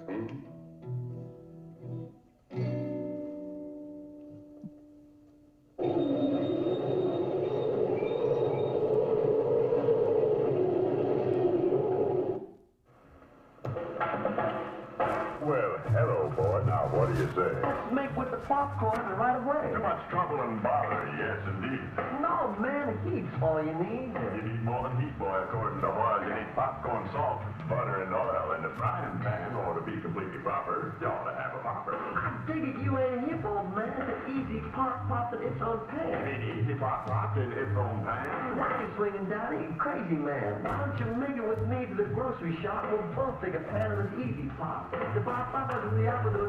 Well, hello, boy. Now, what do you say? Let's make with the popcorn right away. Too much trouble and bother, yes, indeed. No, man, heat's all you need. You need more than heat, boy. According to Hoyle, you need popcorn, salt, butter, and oil. And the frying pan ought to be completely proper. You ought to have a popper. I dig it, you ain't hip, old man. It's an easy pop in its own pan. An easy pop in its own pan. Now you're swinging down, you crazy man. Why don't you make it with me to the grocery shop? We'll both take a pan of this easy pop. The pop to the apple of the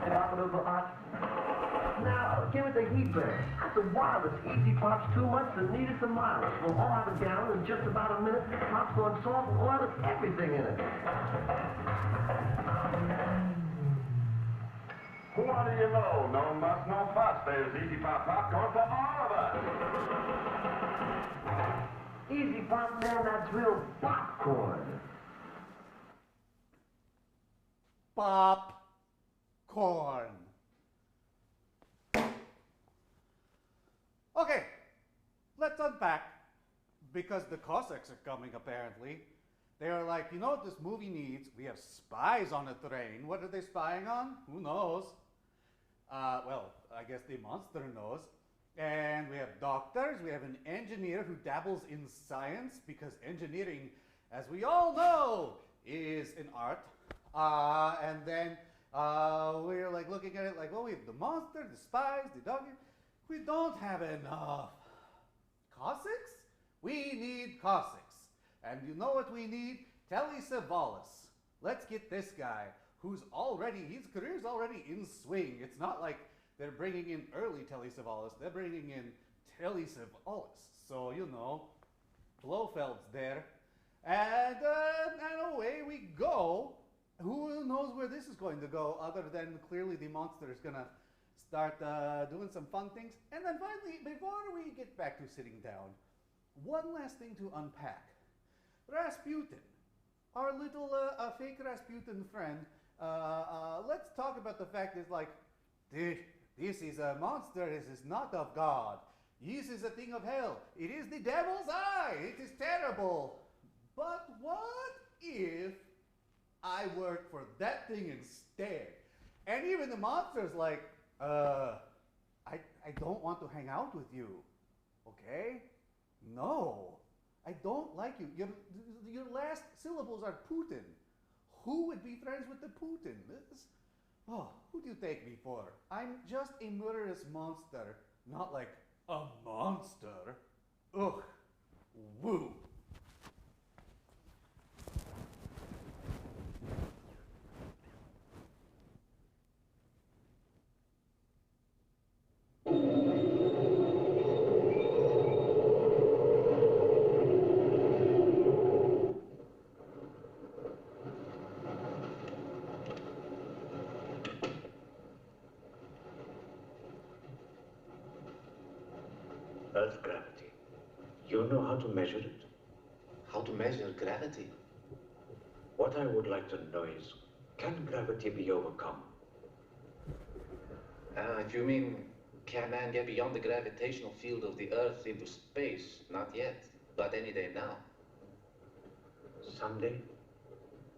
apple of the art. Now, give it the heat back. That's the wildest. Easy Pop's too much, the neatest of miles. We'll all have a gallon in just about a minute. Popcorn, salt, and oil, and everything in it. What do you know? No muss, no fuss. There's Easy Pop popcorn for all of us. Easy Pop, man, that's real popcorn. Popcorn. Okay, let's unpack, because the Cossacks are coming, apparently. They are like, you know what this movie needs? We have spies on a train. What are they spying on? Who knows? Well, I guess the monster knows. And we have doctors. We have an engineer who dabbles in science, because engineering, as we all know, is an art. And then we're like looking at it like, well, we have the monster, the spies, the dog. We don't have enough Cossacks. We need Cossacks. And you know what we need? Telly Savalas. Let's get this guy who's already, his career's already in swing. It's not like they're bringing in early Telly Savalas. They're bringing in Telly Savalas. So, you know, Blofeld's there. And away we go. Who knows where this is going to go, other than clearly the monster is going to start doing some fun things. And then finally, before we get back to sitting down, one last thing to unpack. Rasputin, our little fake Rasputin friend, let's talk about the fact is like, this is a monster, this is not of God. This is a thing of hell. It is the devil's eye. It is terrible. But what if I work for that thing instead? And even the monster's like, I don't want to hang out with you, okay? No, I don't like you. Your last syllables are Putin. Who would be friends with the Putin? Who do you take me for? I'm just a murderous monster, not like a monster. Ugh, woo. Earth gravity. You know how to measure it? How to measure gravity? What I would like to know is, can gravity be overcome? If you mean, can man get beyond the gravitational field of the Earth into space? Not yet, but any day now. Someday?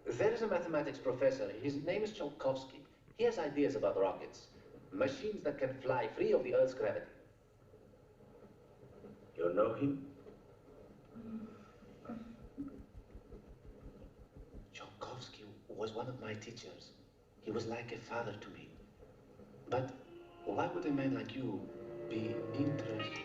There is a mathematics professor. His name is Tsiolkovsky. He has ideas about rockets. Machines that can fly free of the Earth's gravity. You know him? Tsiolkovsky was one of my teachers. He was like a father to me. But why would a man like you be interested?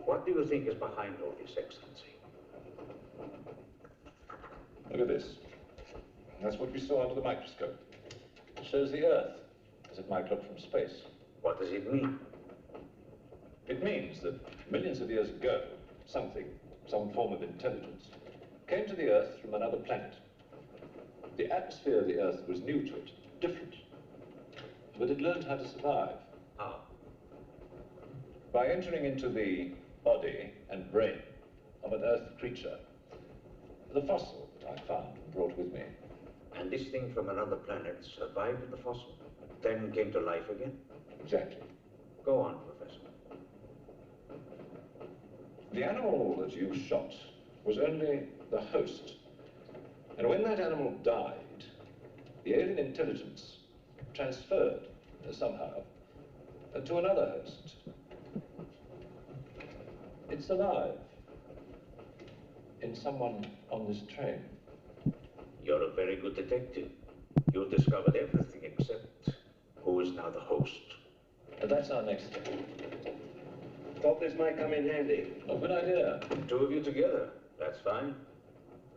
What do you think is behind all this, Excellency? Look at this. That's what we saw under the microscope. It shows the Earth as it might look from space. What does it mean? It means that millions of years ago, something, some form of intelligence, came to the Earth from another planet. The atmosphere of the Earth was new to it, different. but it learned how to survive. How? By entering into the body and brain of an Earth creature. The fossil that I found and brought with me. And this thing from another planet survived the fossil, then came to life again? Exactly. Go on, Professor. The animal that you shot was only the host. And when that animal died, the alien intelligence transferred somehow to another host. It's alive in someone on this train. You're a very good detective. You've discovered everything except who is now the host. And that's our next step. Thought this might come in handy. Oh, good idea. Two of you together, that's fine.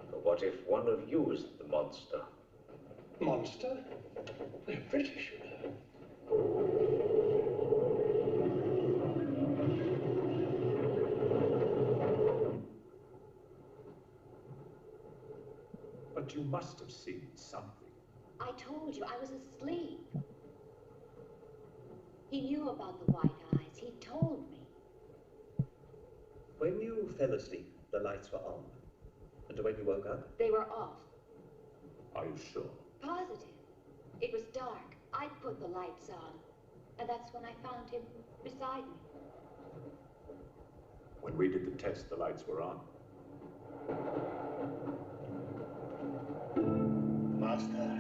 But what if one of you is the monster? Monster? They're British, you know. But you must have seen something. I told you, I was asleep. He knew about the white eyes. He told me. When you fell asleep, the lights were on. And when you woke up? They were off. Are you sure? Positive. It was dark. I put the lights on. And that's when I found him beside me. When we did the test, the lights were on. Master.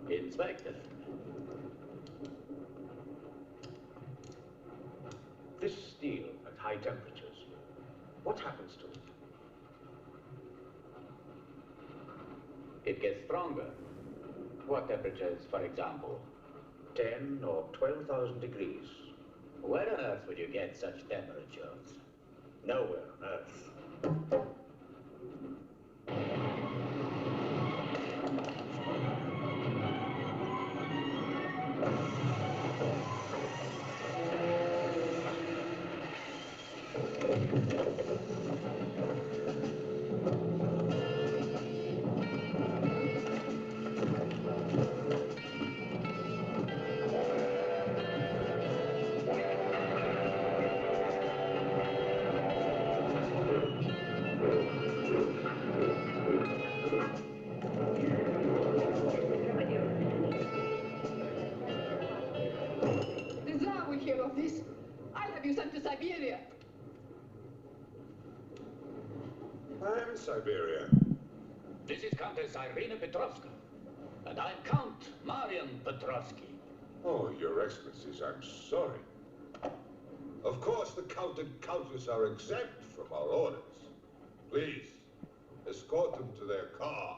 Inspector. This steel at high temperatures, what happens to it? It gets stronger. What temperatures, for example? 10 or 12,000 degrees. Where on earth would you get such temperatures? Nowhere on Earth. The Tsar will hear of this. I'll have you sent to Siberia. I am in Siberia. This is Countess Irina Petrovska. And I'm Count Marian Petrovsky. Oh, Your Excellencies, I'm sorry. Of course, the Count and Countess are exempt from our orders. Please, escort them to their car.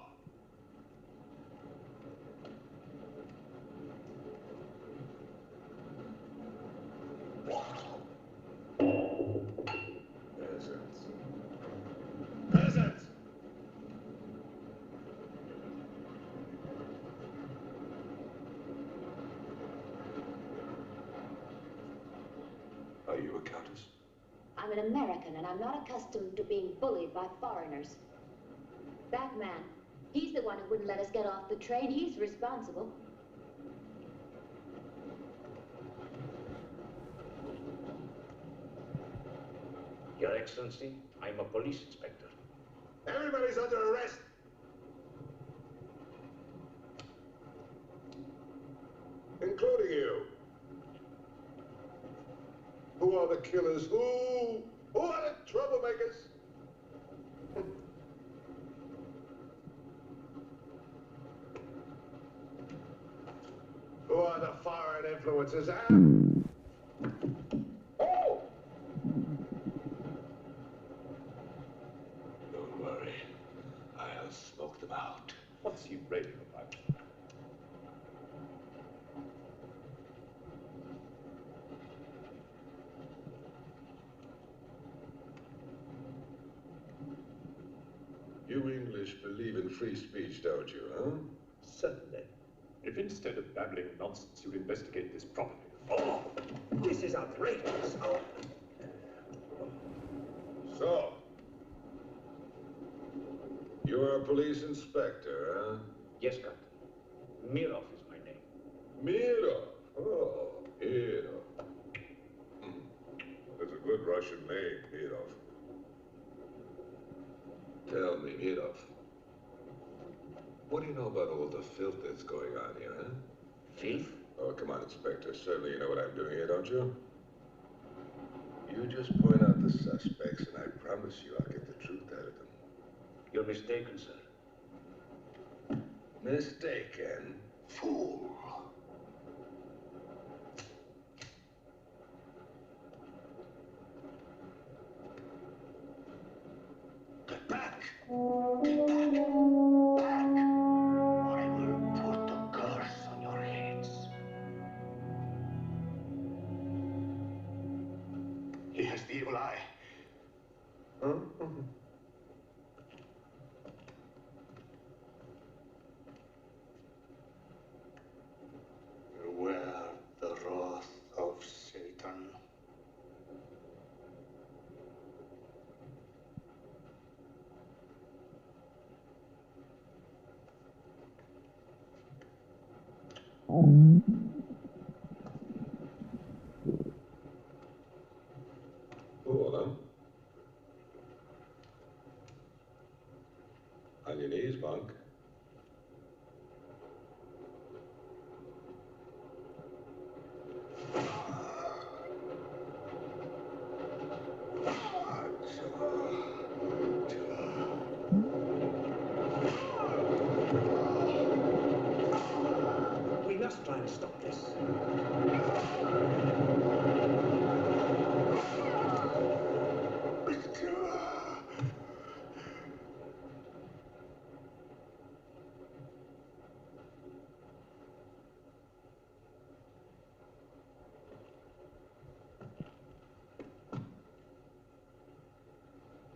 Peasants. Peasants! Are you a countess? I'm an American, and I'm not accustomed to being bullied by foreigners. That man, he's the one who wouldn't let us get off the train. He's responsible. Your Excellency, I'm a police inspector. Everybody's under arrest. Including you. Who are the killers? Who are the troublemakers? Who are the foreign influences, huh? Oh! Don't worry. I'll smoke them out. What's he raving about? You English believe in free speech, don't you, huh? Certainly. If instead of babbling nonsense, you'd investigate this properly. Oh, this is outrageous. Oh. So, you're a police inspector, huh? Yes, Captain. Mirov is my name. Mirov? Oh, Mirov. That's a good Russian name, Mirov. Tell me, Mirov, what do you know about all the filth that's going on here, huh? Filth? Oh, come on, Inspector. Certainly you know what I'm doing here, don't you? You just point out the suspects, and I promise you I'll get the truth out of them. You're mistaken, sir. Mistaken? Fool. Get back! Get back! Back! Or I will put a curse on your heads. He has the evil eye. Huh? Beware the wrath of Satan. Hold on. On your knees, monk. We must try and stop this.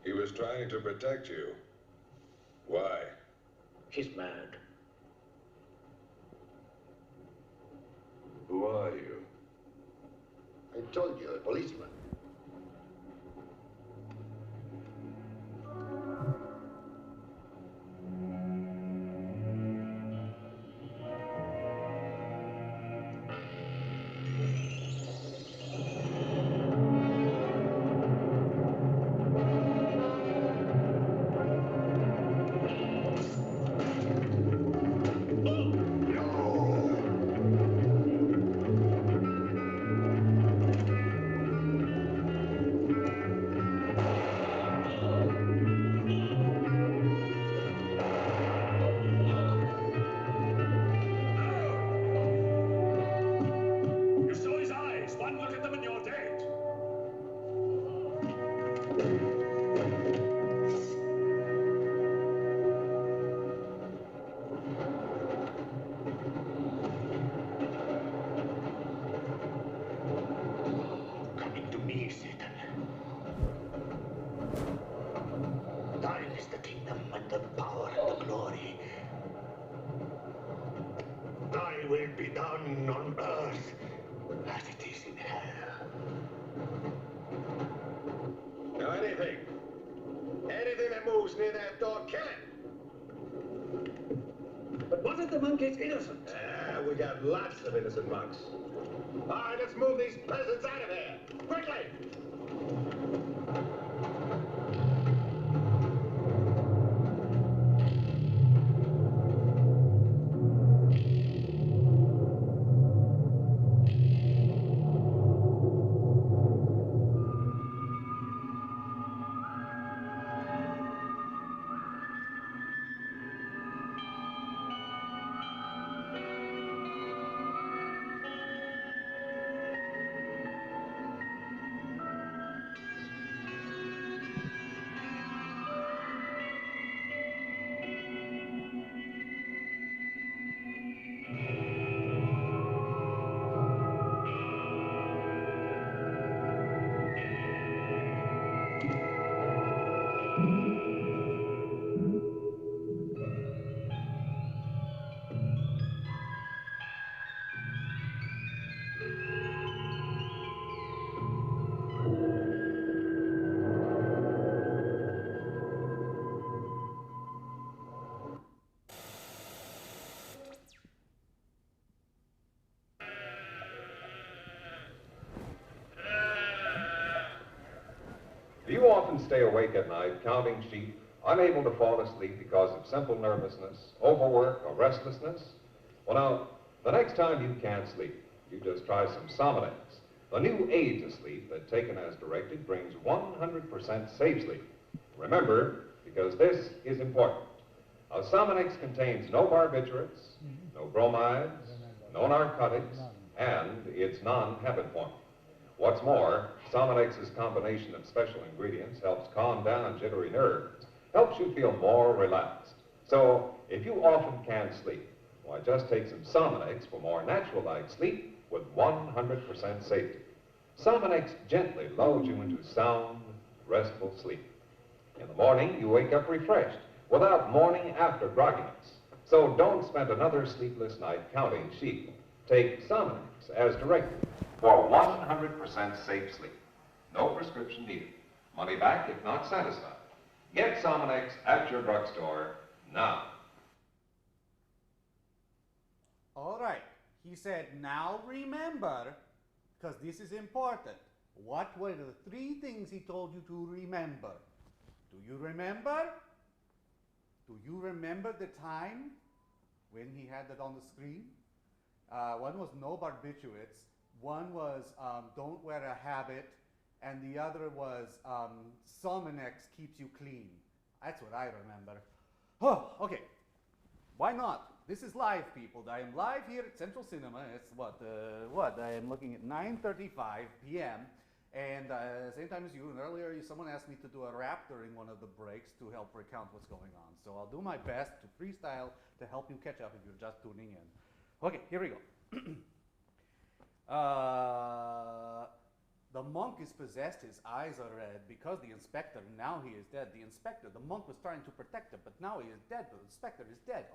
He was trying to protect you. Why? He's mad. Who are you? I told you, a policeman. You saw his eyes. One look at them and you're dead. Coming to me, Satan. Thine is the kingdom and the power and the glory. Thy will be done on earth as it is in hell. Now anything that moves near that door, kill it! But what if the monk is innocent? We got lots of innocent monks. All right, let's move these peasants out of here. Quickly! Do you often stay awake at night counting sheep, unable to fall asleep because of simple nervousness, overwork, or restlessness? Well, now, the next time you can't sleep, you just try some Sominex. The new aid to sleep that, taken as directed, brings 100% safe sleep. Remember, because this is important. Now, Sominex contains no barbiturates, no bromides, no narcotics, and it's non-habit forming. What's more, Sominex's combination of special ingredients helps calm down jittery nerves, helps you feel more relaxed. So, if you often can't sleep, why, just take some Sominex for more natural-like sleep with 100% safety. Sominex gently lulls you into sound, restful sleep. In the morning, you wake up refreshed, without morning after grogginess. So don't spend another sleepless night counting sheep. Take Sominex as directed for 100% safe sleep. No prescription needed. Money back if not satisfied. Get Sominex at your drugstore now. All right. He said, now remember, because this is important. What were the 3 things he told you to remember? Do you remember? Do you remember the time when he had that on the screen? One was no barbiturates. One was don't wear a habit. And the other was Sominex keeps you clean. That's what I remember. Oh, okay. Why not? This is live, people. I am live here at Central Cinema. It's what? I am looking at 9:35 p.m. And same time as you. And earlier, someone asked me to do a rap during one of the breaks to help recount what's going on. So I'll do my best to freestyle to help you catch up if you're just tuning in. Okay, here we go. The monk is possessed, his eyes are red, because the inspector, now he is dead. The inspector, the monk was trying to protect him, but now he is dead. The inspector is dead.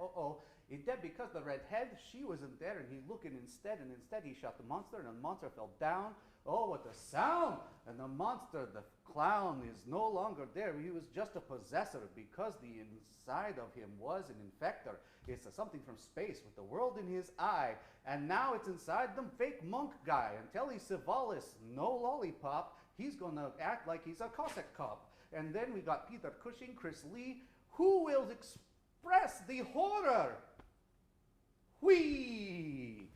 He's dead because the redhead, she wasn't there, and he's looking instead, and instead he shot the monster, and the monster fell down. Oh, what a sound! And the monster, the clown, is no longer there. He was just a possessor, because the inside of him was an infector. It's something from space with the world in his eye. And now it's inside the fake monk guy. Until he's Savalis, no lollipop, he's going to act like he's a Cossack cop. And then we got Peter Cushing, Chris Lee, who will express the horror. Whee!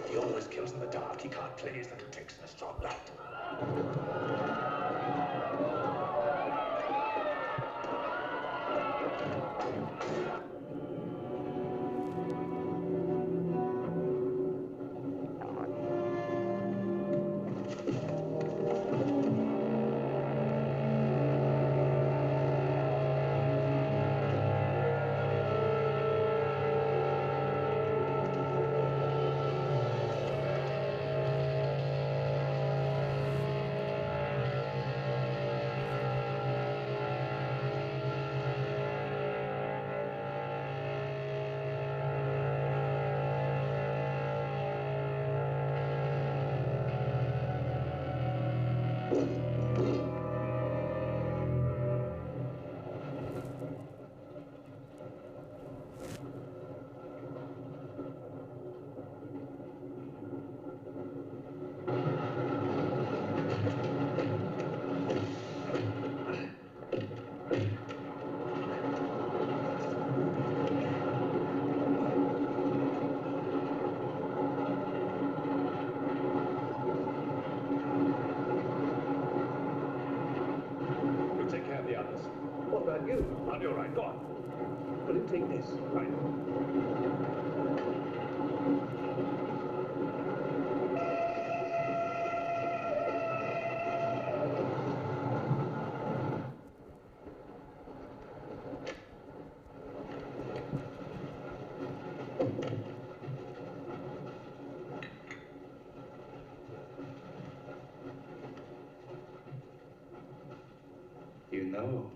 He always kills in the dark. He can't play his little tricks in a strong light. I'll be all right. Go on. Will you take this? Right. You know,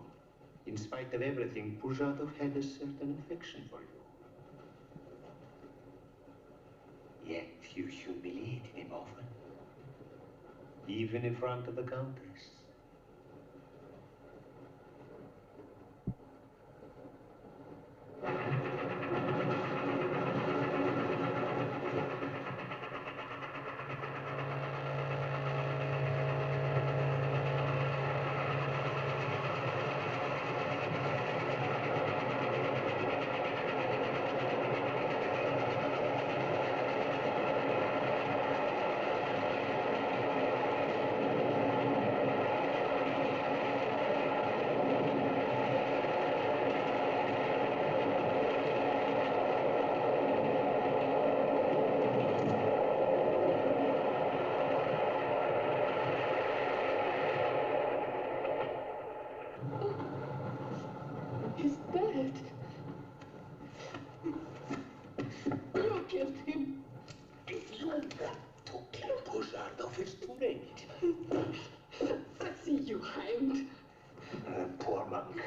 in spite of everything, Pujatov had a certain affection for you. Yet you humiliated him often, even in front of the Countess. He's dead. You killed him. If you want to kill Pujatov, it's too late. I see you hanged. The poor monk.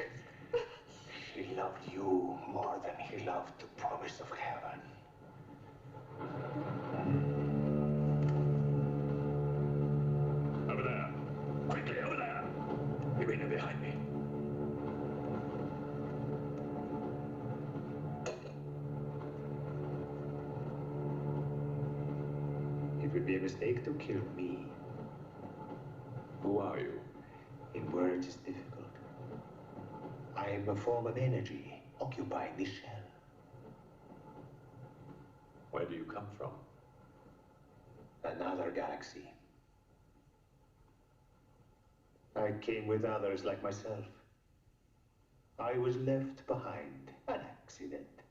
He loved you more than he loved the promise of heaven. Over there. Quickly, over there. Irina, behind me. It would be a mistake to kill me. Who are you? In words, it's difficult. I am a form of energy occupying this shell. Where do you come from? Another galaxy. I came with others like myself. I was left behind. An accident.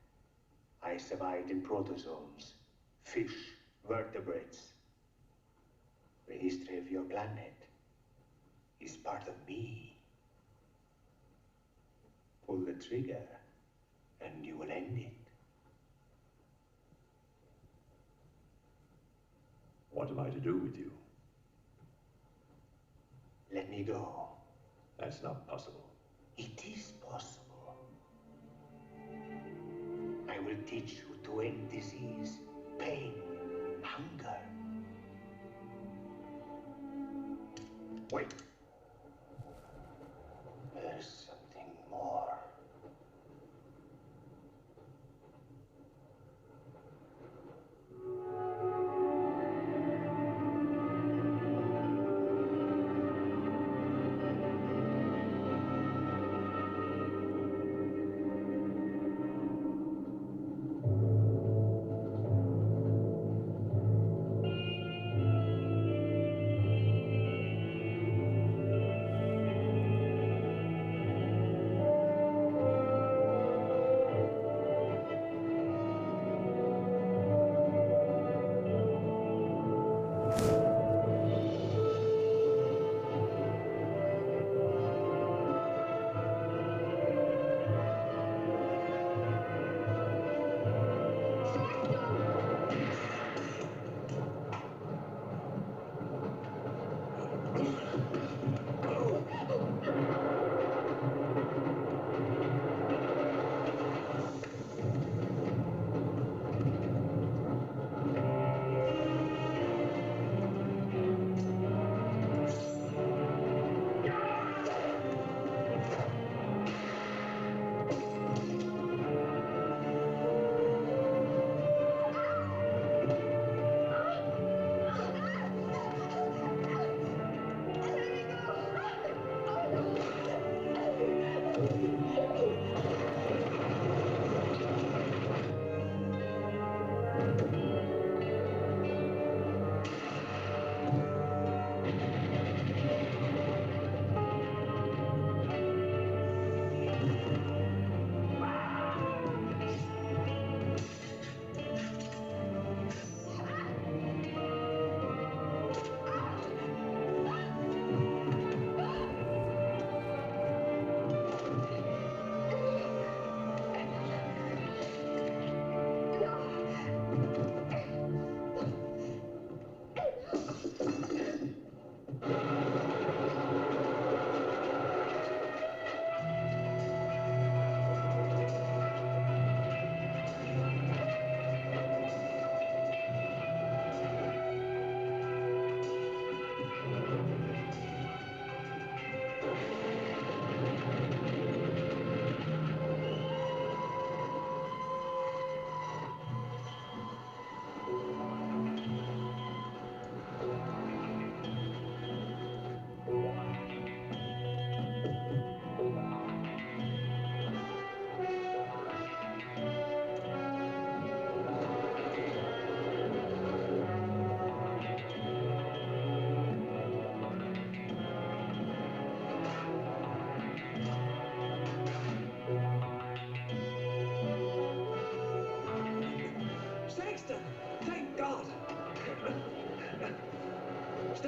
I survived in protozoans, fish, vertebrates. The history of your planet is part of me. Pull the trigger, and you will end it. What am I to do with you? Let me go. That's not possible. It is possible. I will teach you to end disease, pain, hunger. Wait. There's something more.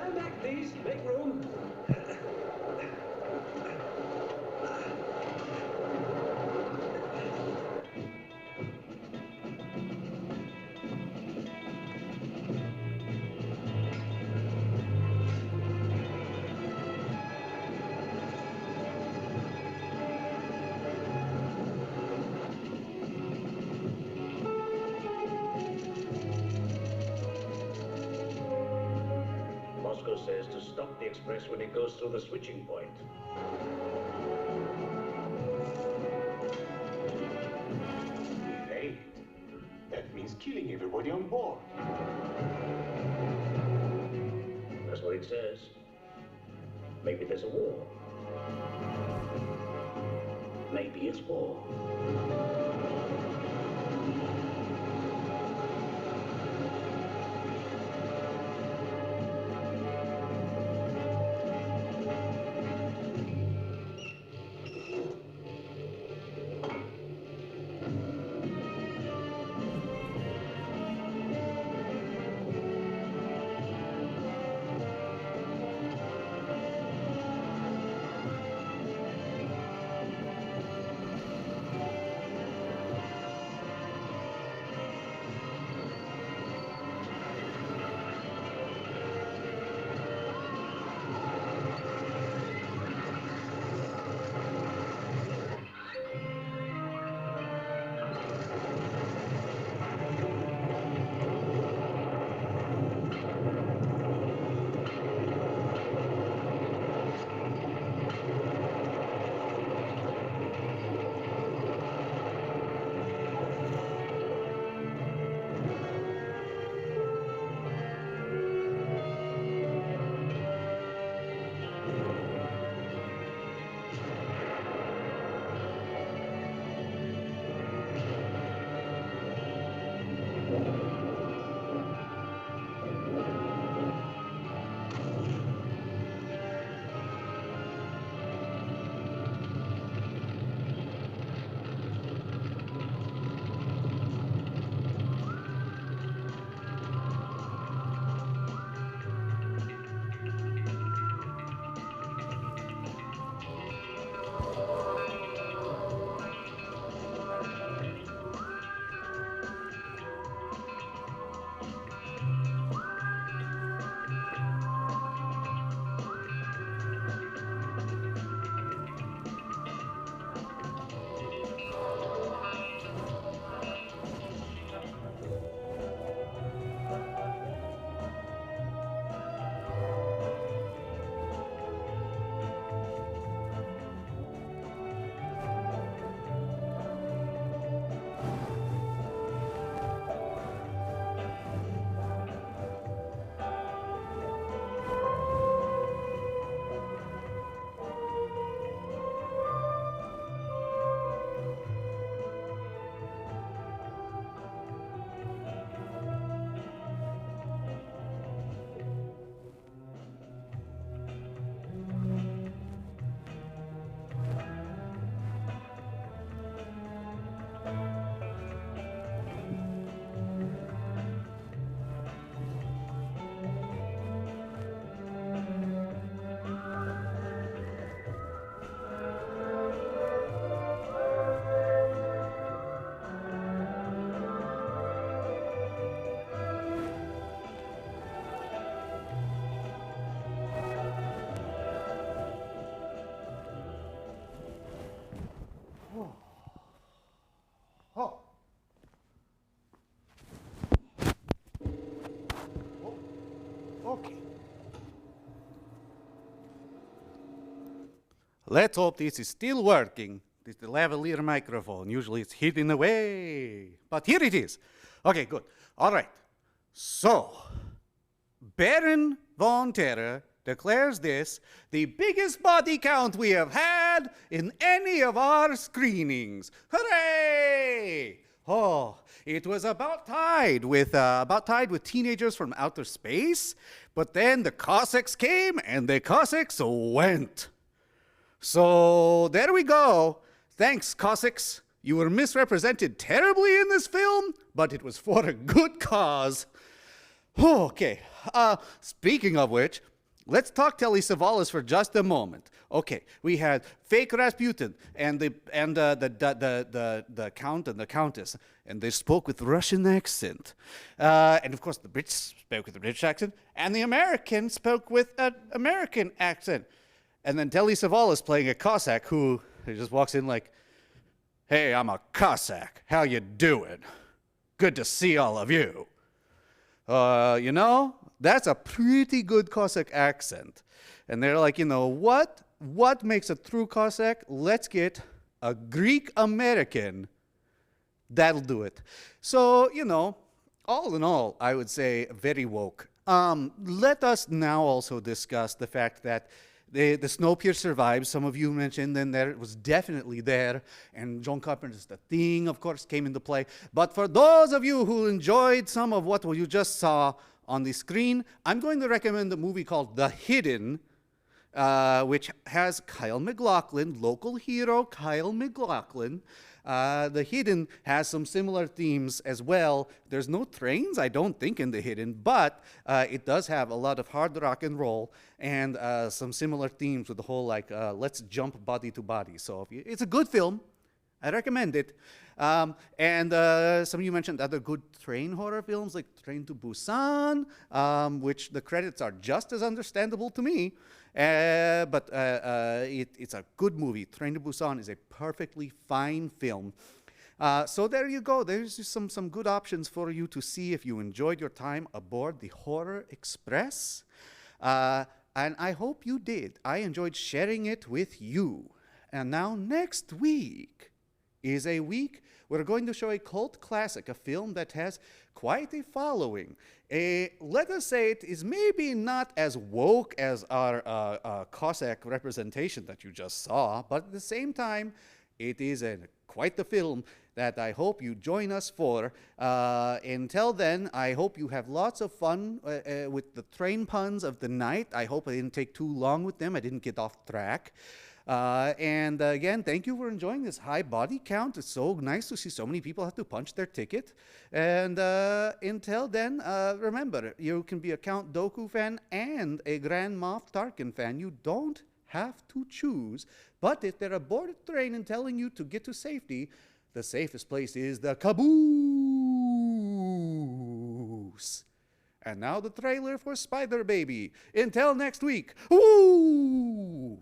Stand back, please. Make room. Moscow says to stop the express when it goes through the switching point. Hey, that means killing everybody on board. That's what it says. Maybe there's a war. Maybe it's war. Okay. Let's hope this is still working. This is the lavalier microphone. Usually it's hidden away. But here it is. Okay, good. All right. So, Baron von Terror declares this the biggest body count we have had in any of our screenings. Hooray! Oh, it was about tied with Teenagers from Outer Space, but then the Cossacks came and the Cossacks went. So there we go. Thanks, Cossacks. You were misrepresented terribly in this film, but it was for a good cause. Okay, speaking of which, let's talk Telly Savalas for just a moment. Okay, we had fake Rasputin and the count and the countess, and they spoke with Russian accent. And of course, the Brits spoke with a British accent, and the American spoke with an American accent. And then Telly Savalas playing a Cossack who just walks in like, "Hey, I'm a Cossack. How you doing? Good to see all of you." You know, that's a pretty good Cossack accent. And they're like, you know, what makes a true Cossack? Let's get a Greek American. That'll do it. So, you know, all in all, I would say very woke. Let us now also discuss the fact that the Snowpiercer survived. Some of you mentioned then that it was definitely there, and John Carpenter's The Thing, of course, came into play. But for those of you who enjoyed some of what you just saw on the screen, I'm going to recommend a movie called The Hidden, which has Kyle MacLachlan, local hero Kyle MacLachlan. The Hidden has some similar themes as well. There's no trains, I don't think, in The Hidden, but it does have a lot of hard rock and roll and some similar themes with the whole, like, let's jump body to body. So it's a good film. I recommend it. And some of you mentioned other good train horror films like Train to Busan, which the credits are just as understandable to me. But it's a good movie. Train to Busan is a perfectly fine film. So there you go. There's just some good options for you to see if you enjoyed your time aboard the Horror Express. And I hope you did. I enjoyed sharing it with you. And now next week is a week we're going to show a cult classic, a film that has quite a following. Let us say it is maybe not as woke as our Cossack representation that you just saw, but at the same time, it is quite the film that I hope you join us for. Until then, I hope you have lots of fun with the train puns of the night. I hope I didn't take too long with them. I didn't get off track. And again, thank you for enjoying this high body count. It's so nice to see so many people have to punch their ticket. And until then, remember, you can be a Count Dooku fan and a Grand Moff Tarkin fan. You don't have to choose. But if they're aboard a train and telling you to get to safety, the safest place is the caboose. And now the trailer for Spider Baby. Until next week. Woo!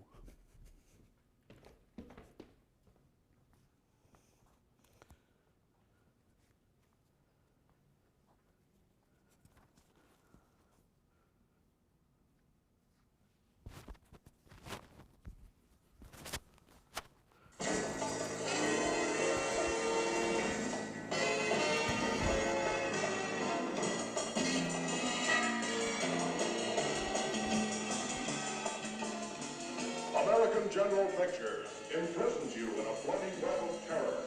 American General Pictures imprisons you in a bloody web of terror.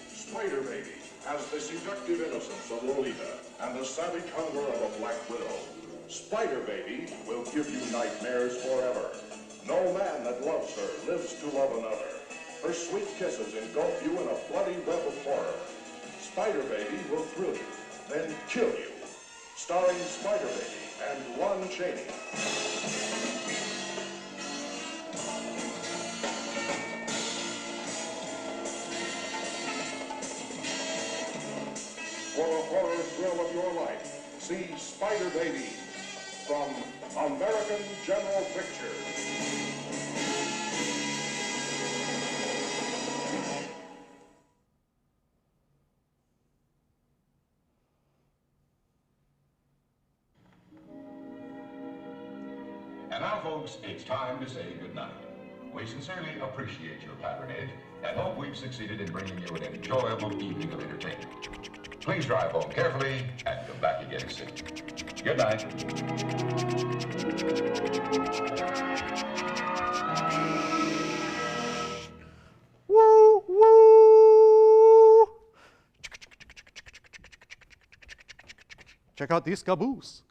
Spider Baby has the seductive innocence of Lolita and the savage hunger of a Black Widow. Spider Baby will give you nightmares forever. No man that loves her lives to love another. Her sweet kisses engulf you in a bloody web of horror. Spider Baby will thrill you, then kill you. Starring Spider Baby and Lon Chaney. For the horror thrill of your life, see Spider Baby from American General Pictures. And now, folks, it's time to say goodnight. We sincerely appreciate your patronage and hope we've succeeded in bringing you an enjoyable evening of entertainment. Please drive home carefully and come back again soon. Good night. Woo, woo! Check out this caboose.